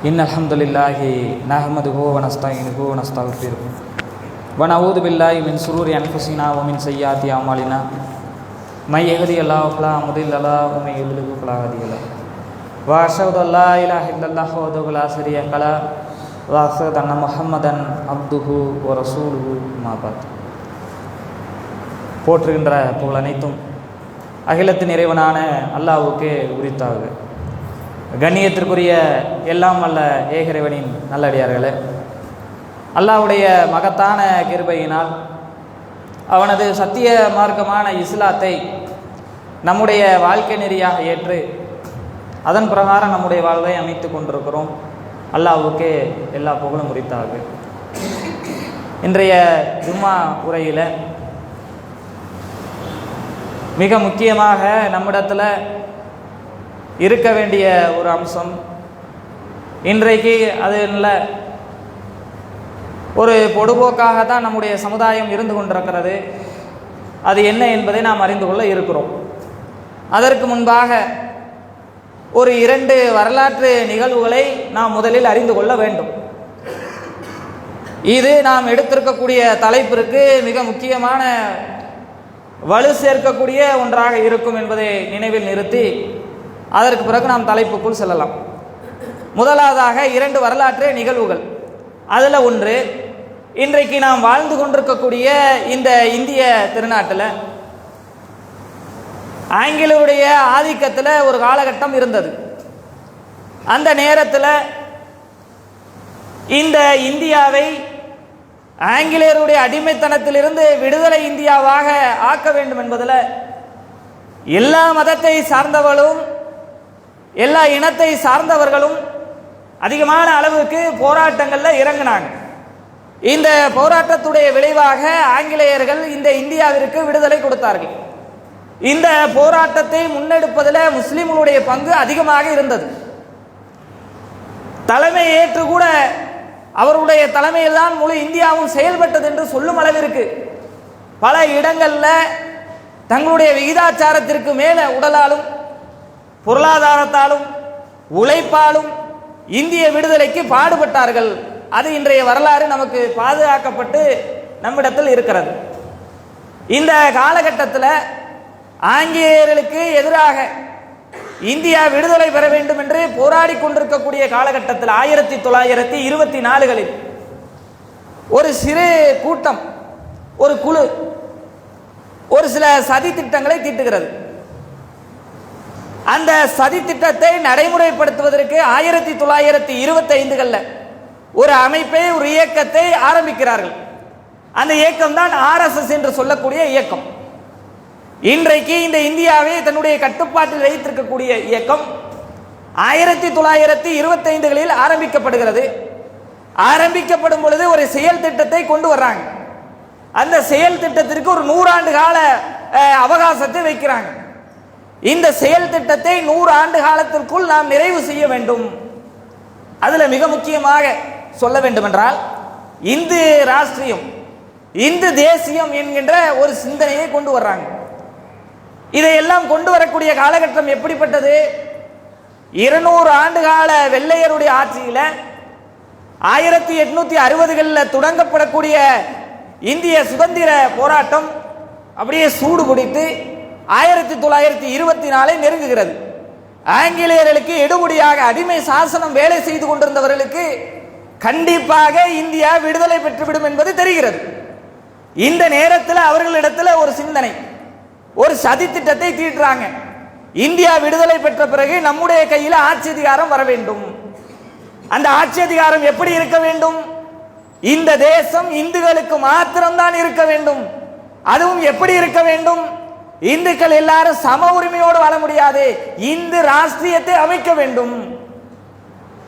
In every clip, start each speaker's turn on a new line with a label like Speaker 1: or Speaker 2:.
Speaker 1: இன்னல் ஹம்துலில்லாஹி நஹ்மதுஹு வ நஸ்தஈனுஹு வ நஸ்தக்ஃபிருஹு வ நஊது பில்லாஹி மின் ஷுரூரி அன்ஃபுஸினா வ மின் ஸய்யிஆத்தி அமாலினா மை யஹ்திஹில்லாஹு ஃபலா முதில்ல லஹு வ மை யுத்லில்ஹு ஃபலா ஹாதிய லஹு வ அஷ்ஹது அல்லா இலாஹ இல்லல்லாஹு வஹ்தஹு லா ஷரீக லஹு வ அஷ்ஹது அன்ன முஹம்மதன் அப்துஹு வ ரசூலுஹு அம்மா பஅத். போற்றுகின்ற புகழ் அனைத்தும் அகிலத்தின் இறைவனான அல்லாஹ்வுக்கே உரித்தாகுக. கண்ணியத்திற்குரிய எல்லாம் அல்ல ஏகரைவனின் நல்லடியார்களே, அல்லாஹ்வுடைய மகத்தான கிருபையினால் அவனது சத்திய மார்க்கமான இஸ்லாத்தை நம்முடைய வாழ்க்கை நெறியாக ஏற்று அதன் பிரகாரம் நம்முடைய வாழ்வை அமைத்து கொண்டிருக்கிறோம். அல்லாஹ்வுக்கே எல்லா புகழும் உரித்தாகுக. இன்றைய ஜும்மா உரையில் மிக முக்கியமாக நம்மிடத்தில் இருக்க வேண்டிய ஒரு அம்சம், இன்றைக்கு அது நல்ல ஒரு பொடுபோக்காக தான் நம்முடைய சமுதாயம் இருந்து கொண்டிருக்கிறது. அது என்ன என்பதை நாம் அறிந்து கொள்ள இருக்கிறோம். அதற்கு முன்பாக ஒரு 2 வரலாற்று நிகழ்வுகளை நாம் முதலில் அறிந்து கொள்ள வேண்டும். இது நாம் எடுத்திருக்கக்கூடிய தலைப்பிற்கு மிக முக்கியமான வலு சேர்க்கக்கூடிய ஒன்றாக இருக்கும் என்பதை நினைவில் நிறுத்தி அதற்கு பிறகு நாம் தலைப்புக்குள் செல்லலாம். முதலாவதாக 2 வரலாற்று நிகழ்வுகள். அதில் ஒன்று, இன்றைக்கு நாம் வாழ்ந்து கொண்டிருக்கக்கூடிய இந்த இந்திய திருநாட்டில் ஆங்கிலேயருடைய ஆதிக்கத்தில் ஒரு காலகட்டம் இருந்தது. அந்த நேரத்தில் இந்த இந்தியாவை ஆங்கிலேயருடைய அடிமைத்தனத்திலிருந்து விடுதலை இந்தியாவாக ஆக்க வேண்டும் என்பதில் எல்லா மதத்தை சார்ந்தவர்களும் எல்லா இனத்தை சார்ந்தவர்களும் அதிகமான அளவுக்கு போராட்டங்களில் இறங்கினாங்க. இந்த போராட்டத்துடைய விளைவாக ஆங்கிலேயர்கள் இந்த இந்தியாவிற்கு விடுதலை கொடுத்தார்கள். இந்த போராட்டத்தை முன்னெடுப்பதில் முஸ்லிம்களுடைய பங்கு அதிகமாக இருந்தது. தலைமை ஏற்று கூட அவருடைய தலைமையில் தான் முழு இந்தியாவும் செயல்பட்டது என்று சொல்லும் அளவிற்கு பல இடங்களில் தங்களுடைய விகிதாச்சாரத்திற்கு மேலே உடலாலும் பொருளாதாரத்தாலும் உழைப்பாலும் இந்திய விடுதலைக்கு பாடுபட்டார்கள். அது இன்றைய வரலாறு நமக்கு பாதுகாக்கப்பட்டு நம்மிடத்தில் இருக்கிறது. இந்த காலகட்டத்தில் ஆங்கிலேயர்களுக்கு எதிராக இந்தியா விடுதலை பெற வேண்டும் என்று போராடி கொண்டிருக்கக்கூடிய காலகட்டத்தில் 1924களில் ஒரு சிறு கூட்டம், ஒரு குழு ஒரு சில சதி திட்டங்களை தீட்டுகிறது. அந்த சதி திட்டத்தை நடைமுறைப்படுத்துவதற்கு 1925களில் ஒரு அமைப்பை, ஒரு இயக்கத்தை ஆரம்பிக்கிறார்கள். அந்த இயக்கம் தான் RSS என்று சொல்லக்கூடிய இயக்கம். இன்றைக்கு இந்த இந்தியாவை தன்னுடைய கட்டுப்பாட்டில் வைத்திருக்கக்கூடிய இயக்கம் 1925களில் ஆரம்பிக்கப்படுகிறது. ஆரம்பிக்கப்படும் பொழுது ஒரு செயல் திட்டத்தை கொண்டு வர்றாங்க. அந்த செயல் திட்டத்திற்கு ஒரு 100 ஆண்டு கால அவகாசத்தை வைக்கிறாங்க. இந்த செயல் திட்டத்தை 100 ஆண்டு காலத்திற்குள் நாம் நிறைவு செய்ய வேண்டும். அதில் மிக முக்கியமாக சொல்ல வேண்டுமென்றால் இந்து ராஷ்டிரியம், இந்து தேசியம் என்கின்ற ஒரு சிந்தனையை கொண்டு வர்றாங்க. இதையெல்லாம் கொண்டு வரக்கூடிய காலகட்டம் எப்படிப்பட்டது? 200 ஆண்டு கால வெள்ளையருடைய ஆட்சியில் 1860களில் தொடங்கப்படக்கூடிய இந்திய சுதந்திர போராட்டம் அப்படியே சூடு பிடித்து 1924 நெருங்குகிறது. ஆங்கிலேயர்களுக்கு எடுபடியாக அடிமை சாசனம் வேலை செய்து கொண்டிருந்தவர்களுக்கு கண்டிப்பாக இந்தியா விடுதலை பெற்றுவிடும் என்பது தெரிகிறது. இந்த நேரத்தில் அவர்களிடத்தில் ஒரு சிந்தனை, ஒரு சதி திட்டத்தை தீட்டுறாங்க. இந்தியா விடுதலை பெற்ற பிறகு நம்முடைய கையில் ஆட்சி அதிகாரம் வர வேண்டும். அந்த ஆட்சி அதிகாரம் எப்படி இருக்க வேண்டும்? இந்த தேசம் இந்துக்களுக்கு மாத்திரம்தான் இருக்க வேண்டும். அதுவும் எப்படி இருக்க வேண்டும்? இந்துக்கள் எல்லாரும் சம உரிமையோடு வாழ முடியாது. இந்து ராஷ்டிரியத்தை அமைக்க வேண்டும்.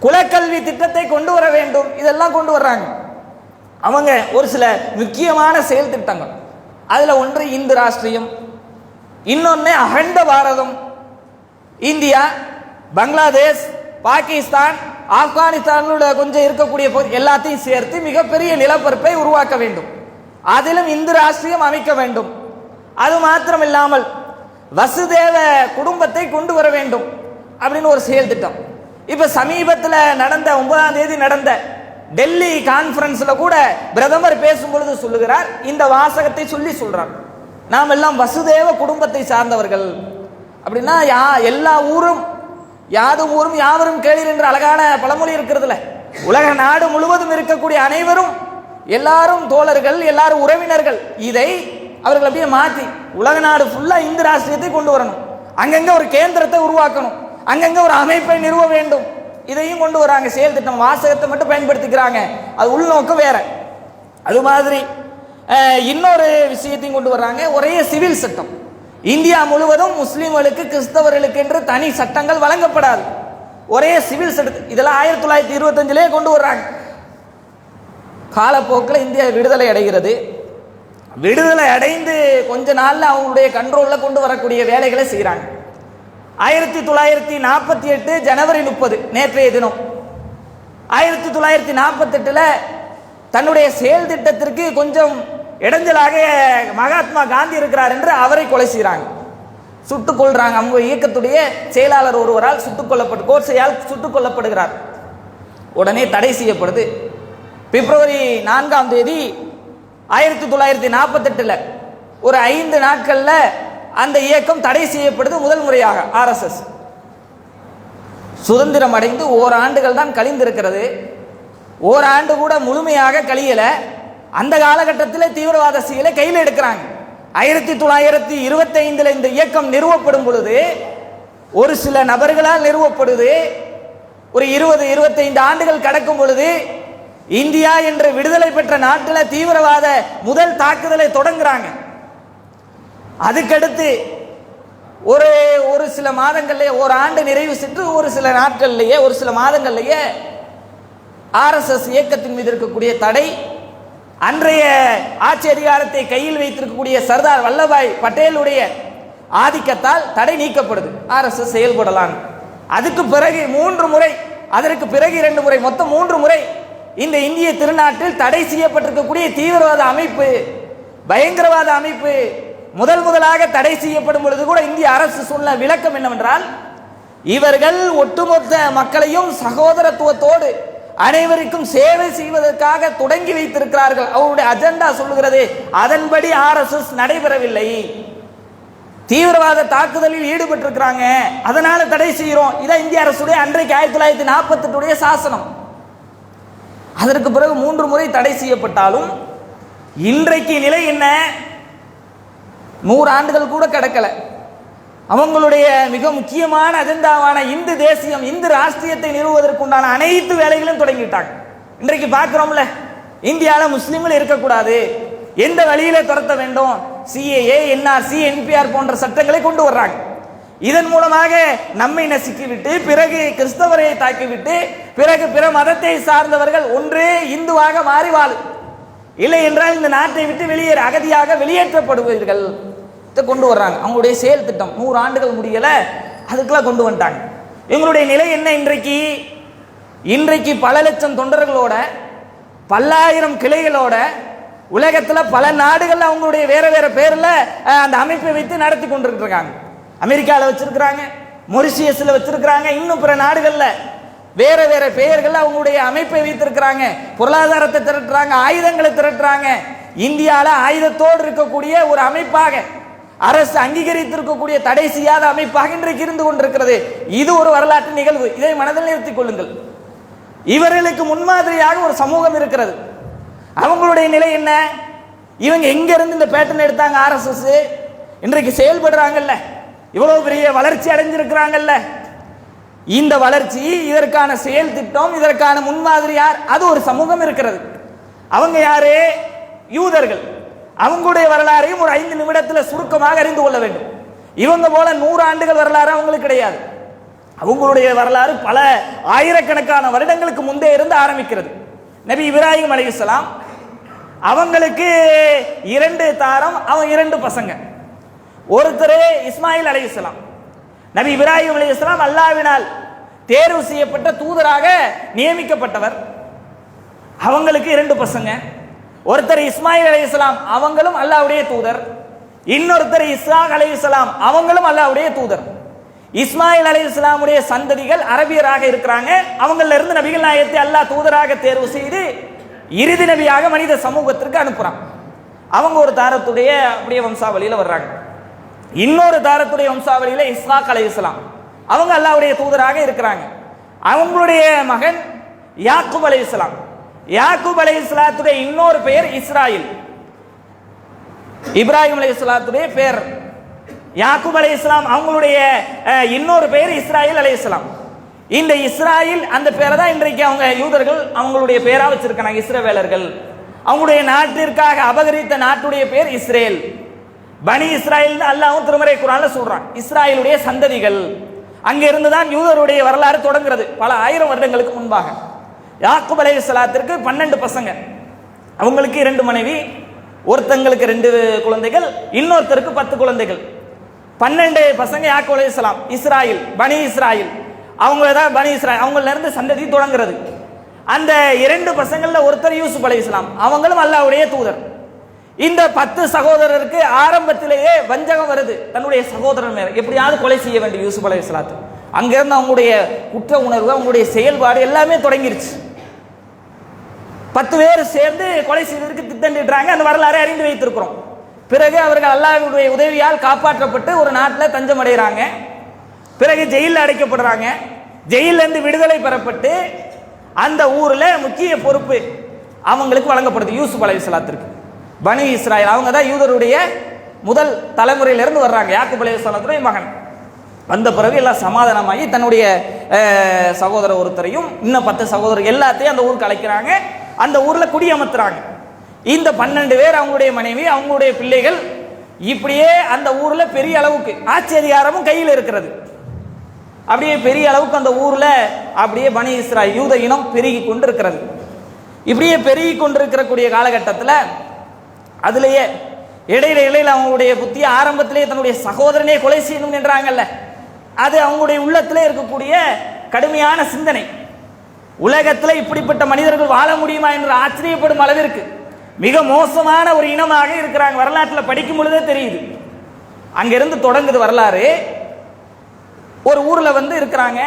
Speaker 1: குலக்கல்வி திட்டத்தை கொண்டு வர வேண்டும். இதெல்லாம் கொண்டு வர்றாங்க அவங்க. ஒரு சில முக்கியமான செயல் திட்டங்கள், அதுல ஒன்று இந்து ராஷ்டிரியம், இன்னொன்னு அகண்ட பாரதம். இந்தியா, பங்களாதேஷ், பாகிஸ்தான், ஆப்கானிஸ்தானோட கொஞ்சம் இருக்கக்கூடிய எல்லாத்தையும் சேர்த்து மிகப்பெரிய நிலப்பரப்பை உருவாக்க வேண்டும். அதிலும் இந்து ராஷ்டிரியம் அமைக்க வேண்டும். அது மாத்திரம் இல்லாமல் வசுதேவ குடும்பத்தை கொண்டு வர வேண்டும் அப்படின்னு ஒரு செயல் திட்டம். இப்ப சமீபத்தில் நடந்த 9ஆம் தேதி நடந்த டெல்லி கான்ஃபரன்ஸ்ல கூட பிரதமர் பேசும் பொழுது சொல்லுகிறார், இந்த வாசகத்தை சொல்றார், நாம் எல்லாம் வசுதேவ குடும்பத்தை சார்ந்தவர்கள். அப்படின்னா எல்லா ஊரும் யாதும் ஊரும் யாவரும் கேளீர் என்ற அழகான பழமொழி இருக்கிறதுல, உலக நாடு முழுவதும் இருக்கக்கூடிய அனைவரும் எல்லாரும் தோழர்கள், எல்லாரும் உறவினர்கள். இதை அவர்கள் அப்படியே மாற்றி உலக நாடு ஃபுல்லா இந்து ராஷ்டிரியத்தை கொண்டு வரணும், அங்கங்க ஒரு கேந்திரத்தை உருவாக்கணும், அங்கங்க ஒரு அமைப்பை நிறுவ வேண்டும். இதையும் கொண்டு வராங்க. செயல் திட்டம் வாசகத்தை மட்டும் பயன்படுத்திக்கிறாங்க, அது உள்நோக்கம் வேற. அது மாதிரி இன்னொரு விஷயத்தையும் கொண்டு வர்றாங்க, ஒரே சிவில் சட்டம். இந்தியா முழுவதும் முஸ்லிம்களுக்கு கிறிஸ்தவர்களுக்கு என்று தனி சட்டங்கள் வழங்கப்படாது, ஒரே சிவில் சட்டம். இதெல்லாம் 1925 கொண்டு வர்றாங்க. காலப்போக்கில் இந்தியா விடுதலை அடைகிறது. விடுதலை அடைந்து கொஞ்ச நாள்ல அவங்களுடைய கண்ட்ரோல்ல கொண்டு வரக்கூடிய வேலைகளை செய்யறாங்க. 1948 ஜனவரி 30 நேற்றைய தினம் 1948 தன்னுடைய செயல் திட்டத்திற்கு கொஞ்சம் இடைஞ்சலாக மகாத்மா காந்தி இருக்கிறார் என்று அவரை கொலை செய்கிறாங்க, சுட்டுக் கொள்றாங்க. அவங்க இயக்கத்துடைய செயலாளர் ஒருவரால் கோட்சையால் சுட்டுக் கொல்லப்படுகிறார். உடனே தடை செய்யப்படுது. பிப்ரவரி 4ஆம் தேதி 1948 ஒரு 5 நாட்கள்ல அந்த இயக்கம் தடை செய்யப்படுது. முதல் முறையாக RSS சுதந்திரம் அடைந்து ஓராண்டுகள் தான் கழிந்திருக்கிறது. ஓராண்டு கூட முழுமையாக கழியல. அந்த காலகட்டத்தில் தீவிரவாத செயலை கையில் எடுக்கிறாங்க. 1925 இந்த இயக்கம் நிறுவப்படும் பொழுது ஒரு சில நபர்களால் நிறுவப்படுது. ஒரு 20-25 ஆண்டுகள் கடக்கும் பொழுது இந்தியா என்ற விடுதலை பெற்ற நாட்டில் தீவிரவாத முதல் தாக்குதலை தொடங்குறாங்க. அதுக்கடுத்து ஒரு சில மாதங்கள்லேயே, ஒரு ஆண்டு நிறைவு சென்று ஒரு சில நாட்கள்லேயே, ஒரு சில மாதங்கள்லேயே RSS இயக்கத்தின் மீது இருக்கக்கூடிய தடை, அன்றைய ஆட்சி அதிகாரத்தை கையில் வைத்திருக்கக்கூடிய சர்தார் வல்லபாய் பட்டேலுடைய ஆதிக்கத்தால் தடை நீக்கப்படுது. RSS செயல்படலாம். அதுக்கு பிறகு 3 முறை, அதற்கு பிறகு 2 முறை, மொத்தம் 3 முறை இந்த இந்திய திருநாட்டில் தடை செய்யப்பட்டிருக்கக்கூடிய தீவிரவாத அமைப்பு, பயங்கரவாத அமைப்பு முதலாக தடை செய்யப்படும் பொழுது கூட இந்திய அரசு சொன்ன விளக்கம் என்னவென்றால், இவர்கள் ஒட்டுமொத்த மக்களையும் சகோதரத்துவத்தோடு அனைவருக்கும் சேவை செய்வதற்காக தொடங்கி வைத்திருக்கிறார்கள். அவருடைய அஜெண்டா சொல்லுகிறது. அதன்படி RSS நடைபெறவில்லை, தீவிரவாத தாக்குதலில் ஈடுபட்டிருக்கிறாங்க, அதனால தடை செய்கிறோம். இதான் இந்திய அரசுடைய அன்றைக்கு 1948 சாசனம். அதற்கு பிறகு 3 முறை தடை செய்யப்பட்டாலும் இன்றைக்கு நிலை என்ன? 100 ஆண்டுகள் கூட கடக்கல. அவங்களுடைய மிக முக்கியமான அஜெண்டாவான இந்து தேசியம், இந்து ராஷ்டிரியத்தை நிறுவுவதற்குண்டான அனைத்து வேலைகளும் தொடங்கிட்டாங்க. இன்றைக்கு பார்க்கிறோம்ல, இந்தியாவில் முஸ்லிம்கள் இருக்கக்கூடாது, எந்த வழியில துரத்த வேண்டும், CAA, NRC, NPR போன்ற சட்டங்களை கொண்டு வர்றாங்க. இதன் மூலமாக நம்மை நசுக்கிவிட்டு, பிறகு கிறிஸ்தவரை தாக்கிவிட்டு, பிறகு பிற மதத்தை சார்ந்தவர்கள் ஒன்றே இந்துவாக மாறி வாழும், இல்லை என்றால் இந்த நாட்டை விட்டு வெளியேற அகதியாக வெளியேற்றப்படுவீர்கள் கொண்டு வர்றாங்க. அவங்களுடைய செயல் திட்டம் 100 ஆண்டுகள் முடியல, அதுக்கெல்லாம் கொண்டு வந்துட்டாங்க. எங்களுடைய நிலை என்ன? இன்றைக்கு பல லட்சம் தொண்டர்களோட, பல்லாயிரம் கிளைகளோட, உலகத்தில் பல நாடுகள் அவங்களுடைய வேற வேற பேர்ல அந்த அமைப்பை வைத்து நடத்தி கொண்டிருக்கிறாங்க. அமெரிக்காவில் வச்சிருக்கிறாங்க, மொரிஷியஸ்ல வச்சிருக்கிறாங்க, இன்னும் பிற நாடுகள்ல வேற வேற பெயர்கள் அவங்களுடைய அமைப்பை வைத்திருக்கிறாங்க. பொருளாதாரத்தை திரட்டுறாங்க, ஆயுதங்களை திரட்டுறாங்க. இந்தியாவில் ஆயுதத்தோடு இருக்கக்கூடிய ஒரு அமைப்பாக, அரசு அங்கீகரித்திருக்கக்கூடிய தடை செய்யாத அமைப்பாக இன்றைக்கு இருந்து கொண்டிருக்கிறது. இது ஒரு வரலாற்று நிகழ்வு, இதை மனதில் நிறுத்திக் கொள்ளுங்கள். இவர்களுக்கு முன்மாதிரியாக ஒரு சமூகம் இருக்கிறது. அவங்களுடைய நிலை என்ன? இவங்க எங்க இருந்து இந்த பேட்டர்ன் எடுத்தாங்க? RSS இன்றைக்கு செயல்படுறாங்கல்ல, இவ்வளவு பெரிய வளர்ச்சி அடைஞ்சிருக்கிறாங்கல்ல. இந்த வளர்ச்சி, இதற்கான செயல் திட்டம், இதற்கான முன்மாதிரி யார்? அது ஒரு சமூகம் இருக்கிறது. அவங்க யாரு? யூதர்கள். அவங்களுடைய வரலாறையும் ஒரு 5 நிமிடத்தில் சுருக்கமாக அறிந்து கொள்ள வேண்டும். இவங்க போல 100 ஆண்டுகள் வரலாறு அவங்களுக்கு கிடையாது. அவங்களுடைய வரலாறு பல ஆயிரக்கணக்கான வருடங்களுக்கு முன்பே இருந்து ஆரம்பிக்கிறது. நபி இப்ராஹிம் அலைஹிஸ்ஸலாம், அவங்களுக்கு 2 தாரம், அவங்க 2 பசங்க. ஒருத்தர் இஸ்மாயில் அலைஹிஸ்ஸலாம். நபி இப்ராஹிம் அலைஹிஸ்ஸலாம் அல்லாஹ்வினால் தேர்வு செய்யப்பட்ட தூதராக நியமிக்கப்பட்டவர். அவங்களுக்கு 2 பசங்க. ஒருத்தர் இஸ்மாயில் அலைஹிஸ்ஸலாம், அவங்களும் அல்லாஹ்வுடைய தூதர். இன்னொருத்தர் இஸ்ஹாக் அலைஹிஸ்ஸலாம், அவங்களும் அல்லாஹ்வுடைய தூதர். இஸ்மாயில் அலைஹிஸ்ஸலாமுடைய சந்ததிகள் அரபியராக இருக்கிறாங்க. அவங்கள இருந்து நபிகள் நாயகத்தை அல்லாஹ் தூதராக தேர்வு செய்து இறுதி நபியாக மனித சமூகத்திற்கு அனுப்புறான். அவங்க ஒரு தாரத்துடைய அப்படியே வம்சாவளியில வர்றாங்க. இன்னொரு தாரத்துடைய வம்சாவளியில இஸ்ஹாக் அலைஹிஸ்ஸலாம் அவங்க அல்லாஹ்வுடைய தூதராக இருக்கிறாங்க. அவங்களுடைய மகன் யாக்கூப் அலைஹிஸ்ஸலாம். யாக்கூப் அலைஹிஸ்ஸலாத்துடைய இன்னொரு பெயர் இஸ்ராயில். இப்ராஹிம் அலைஹிஸ்ஸலாத்துடைய பெயர் யாக்கூப் அலைஹிஸ்ஸலாம், அவங்களுடைய இன்னொரு பெயர் இஸ்ராயில் அலைஹிஸ்ஸலாம். இந்த இஸ்ராயில் அந்த பேரை தான் இன்றைக்கு அவங்க யூதர்கள் அவங்களுடைய பெயரா வச்சிருக்காங்க, இஸ்ரவேலர்கள். அவங்களுடைய நாட்டிற்காக அபகரித்த நாட்டுடைய பெயர் இஸ்ரேல். பனி இஸ்ராயில் அல்லாஹ்வும் திருமறை குர்ஆன்ல சொல்றான். இஸ்ராயலுடைய சந்ததிகள் அங்க இருந்து தான் யூதருடைய வரலாறு தொடங்குறது பல ஆயிரம் வருடங்களுக்கு முன்பாக. யாக்கூப் அலைஹிஸ்ஸலாத்திற்கு 12 பசங்க. அவங்களுக்கு 2 மனைவி, ஒருத்தங்களுக்கு 2 குழந்தைகள், இன்னொருத்தருக்கு 10 குழந்தைகள். 12 பசங்க யாக்கூப் அலைஹிஸ்ஸலாம். இஸ்ராயில், பனி இஸ்ராயில், அவங்க தான் பனி இஸ்ராயில், அவங்கள இருந்து சந்ததி தொடங்குறது. அந்த 2 பசங்கள்ல ஒருத்தர் யூசுப் அலைஹிஸ்ஸலாம், அவங்களும் அல்லாஹ்வுடைய தூதர். இந்த 10 சகோதரருக்கு ஆரம்பத்திலேயே வஞ்சகம் வருது, தன்னுடைய சகோதரன் மேல எப்படியாவது கொலை செய்ய வேண்டும் யூசுப் அலைஹிஸ்ஸலாத்து. அங்கிருந்து அவங்களுடைய குற்ற உணர்வு, அவங்களுடைய செயல்பாடு எல்லாமே தொடங்கிருச்சு. 10 பேர் சேர்ந்து கொலை செய்வதற்கு திட்டமிடுறாங்க. அந்த வரலாறை அறிந்து வைத்திருக்கிறோம். பிறகு அவர்கள் அல்லாஹ்வுடைய உதவியால் காப்பாற்றப்பட்டு ஒரு நாட்டில் தஞ்சம் அடைகிறாங்க. பிறகு ஜெயிலில் அடைக்கப்படுறாங்க. ஜெயிலில் இருந்து விடுதலை பெறப்பட்டு அந்த ஊர்ல முக்கிய பொறுப்பு அவங்களுக்கு வழங்கப்படுது யூசுப் அலைஹிஸ்ஸலாத்திற்கு. பனி இஸ்ராயில் அவங்க தான் யூதருடைய முதல் தலைமுறையிலிருந்து வர்றாங்க. யாக்கூப் அலைஹிஸ்ஸலாத்துடைய மகன். வந்த பிறகு எல்லாம் சமாதானமாகி தன்னுடைய சகோதரர் ஒருத்தரையும் இன்னும் 10 சகோதரர்கள் எல்லாத்தையும் அந்த ஊருக்கு அழைக்கிறாங்க. அந்த ஊர்ல குடியமர்த்துறாங்க. இந்த 12 பேர், அவங்களுடைய மனைவி, அவங்களுடைய பிள்ளைகள், இப்படியே அந்த ஊர்ல பெரிய அளவுக்கு ஆட்சி அதிகாரமும் கையில் இருக்கிறது. அப்படியே பெரிய அளவுக்கு அந்த ஊர்ல அப்படியே பனி இஸ்ராயில் யூத இனம் பெருகி கொண்டு இருக்கிறது. இப்படியே பெருகி கொண்டிருக்கக்கூடிய காலகட்டத்தில் அதுலேயே இடையில அவங்களுடைய புத்தி ஆரம்பத்திலேயே தன்னுடைய சகோதரனே கொலை செய்யணும் என்றாங்கல்ல, அது அவங்களுடைய உள்ளத்திலே இருக்கக்கூடிய கடுமையான சிந்தனை. உலகத்தில் இப்படிப்பட்ட மனிதர்கள் வாழ முடியுமா என்று ஆச்சரியப்படும் அளவிற்கு மிக மோசமான ஒரு இனமாக இருக்கிறாங்க. வரலாற்றில் படிக்கும் பொழுதே தெரியுது. அங்கிருந்து தொடங்குது வரலாறு. ஒரு ஊர்ல இருக்கிறாங்க.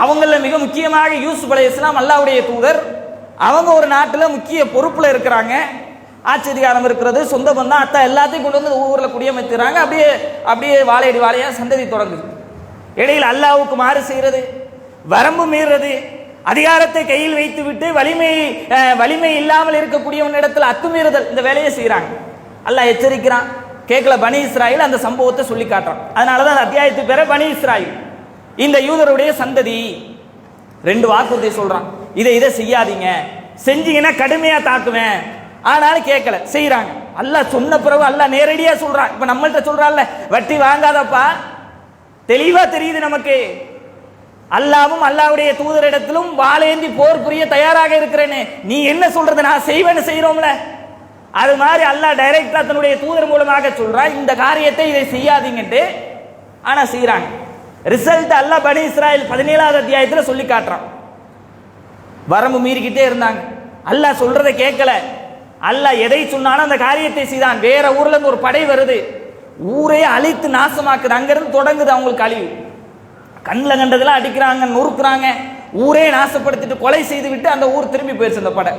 Speaker 1: அவங்கள மிக முக்கியமாக யூசுப் அலைஹிஸ்ஸலாம் அல்லாஹ்வுடைய தூதர். அவங்க ஒரு நாட்டில் முக்கிய பொறுப்புல இருக்கிறாங்க. ஆட்சி அதிகாரம் இருக்கிறது, சொந்த பந்தம், அத்தா எல்லாத்தையும் கொண்டு வந்து ஊர்ல குடியமர்த்துறாங்க. அப்படியே வாழையடி வாழையா சந்ததி தொடங்குது. இடையில் அல்லாஹ்வுக்கு மாறு செய்யறது, வரம்பு மீறது, அதிகாரத்தை கையில் வைத்து விட்டு வலிமை இல்லாமல் இருக்கக்கூடியவன் இடத்துல அத்துமீறுதல், இந்த வேலையை செய்யறாங்க. அல்லாஹ் எச்சரிக்கிறான். கேட்கல பனி இஸ்ராயில் அந்த சம்பவத்தை சொல்லி காட்டுறான். அதனாலதான் அந்த அத்தியாயத்துக்கு பேர பனி இஸ்ராயில். இந்த யூதருடைய சந்ததி 2 வாக்குறுதி சொல்றான். இதை செய்யாதீங்க, செஞ்சீங்கன்னா கடுமையா தாக்குவேன். ஆனாலும் கேட்கல, செய்யறாங்க. அல்லாஹ் சொன்ன பிறகு அல்லாஹ் நேரடியா சொல்றான். இப்ப நம்மள்ட்ட சொல்றான்ல, வட்டி வாங்காதப்பா, தெளிவா தெரியுது நமக்கு. அல்லாவும் அல்லாஹ்வுடைய தூதரிடத்திலும் வாளேந்தி போர் புரிய தயாராக இருக்கிறேன்னு நீ என்ன சொல்றது, நான் செய்வேன்னு செய்யறோம்ல, அது மாதிரி அல்லாஹ் டைரக்டா தன்னுடைய தூதர் மூலமாக சொல்றான், இந்த காரியத்தை இதை செய்யாதீங்கட்டு. ஆனா செய்யறாங்க. ரிசல்ட் அல்லாஹ் பனி இஸ்ராயில் 17வது அத்தியாயத்தில் சொல்லி காட்டுறான். வரம்பு மீறிக்கிட்டே இருந்தாங்க. அல்லாஹ் சொல்றதை கேட்கல. அல்லாஹ் எதை சொன்னாலும் அந்த காரியத்தை செய்தான். வேற ஊர்ல இருந்து ஒரு படை வருது, ஊரே அழித்து நாசமாக்குது. அங்கிருந்து தொடங்குது அவங்களுக்கு அழிவு. கண்ணில் கண்டதெல்லாம் அடிக்கிறாங்க, நொறுக்குறாங்க, ஊரே நாசப்படுத்திட்டு கொலை செய்து விட்டு அந்த ஊர் திரும்பி போயிடுச்சு. அந்த படை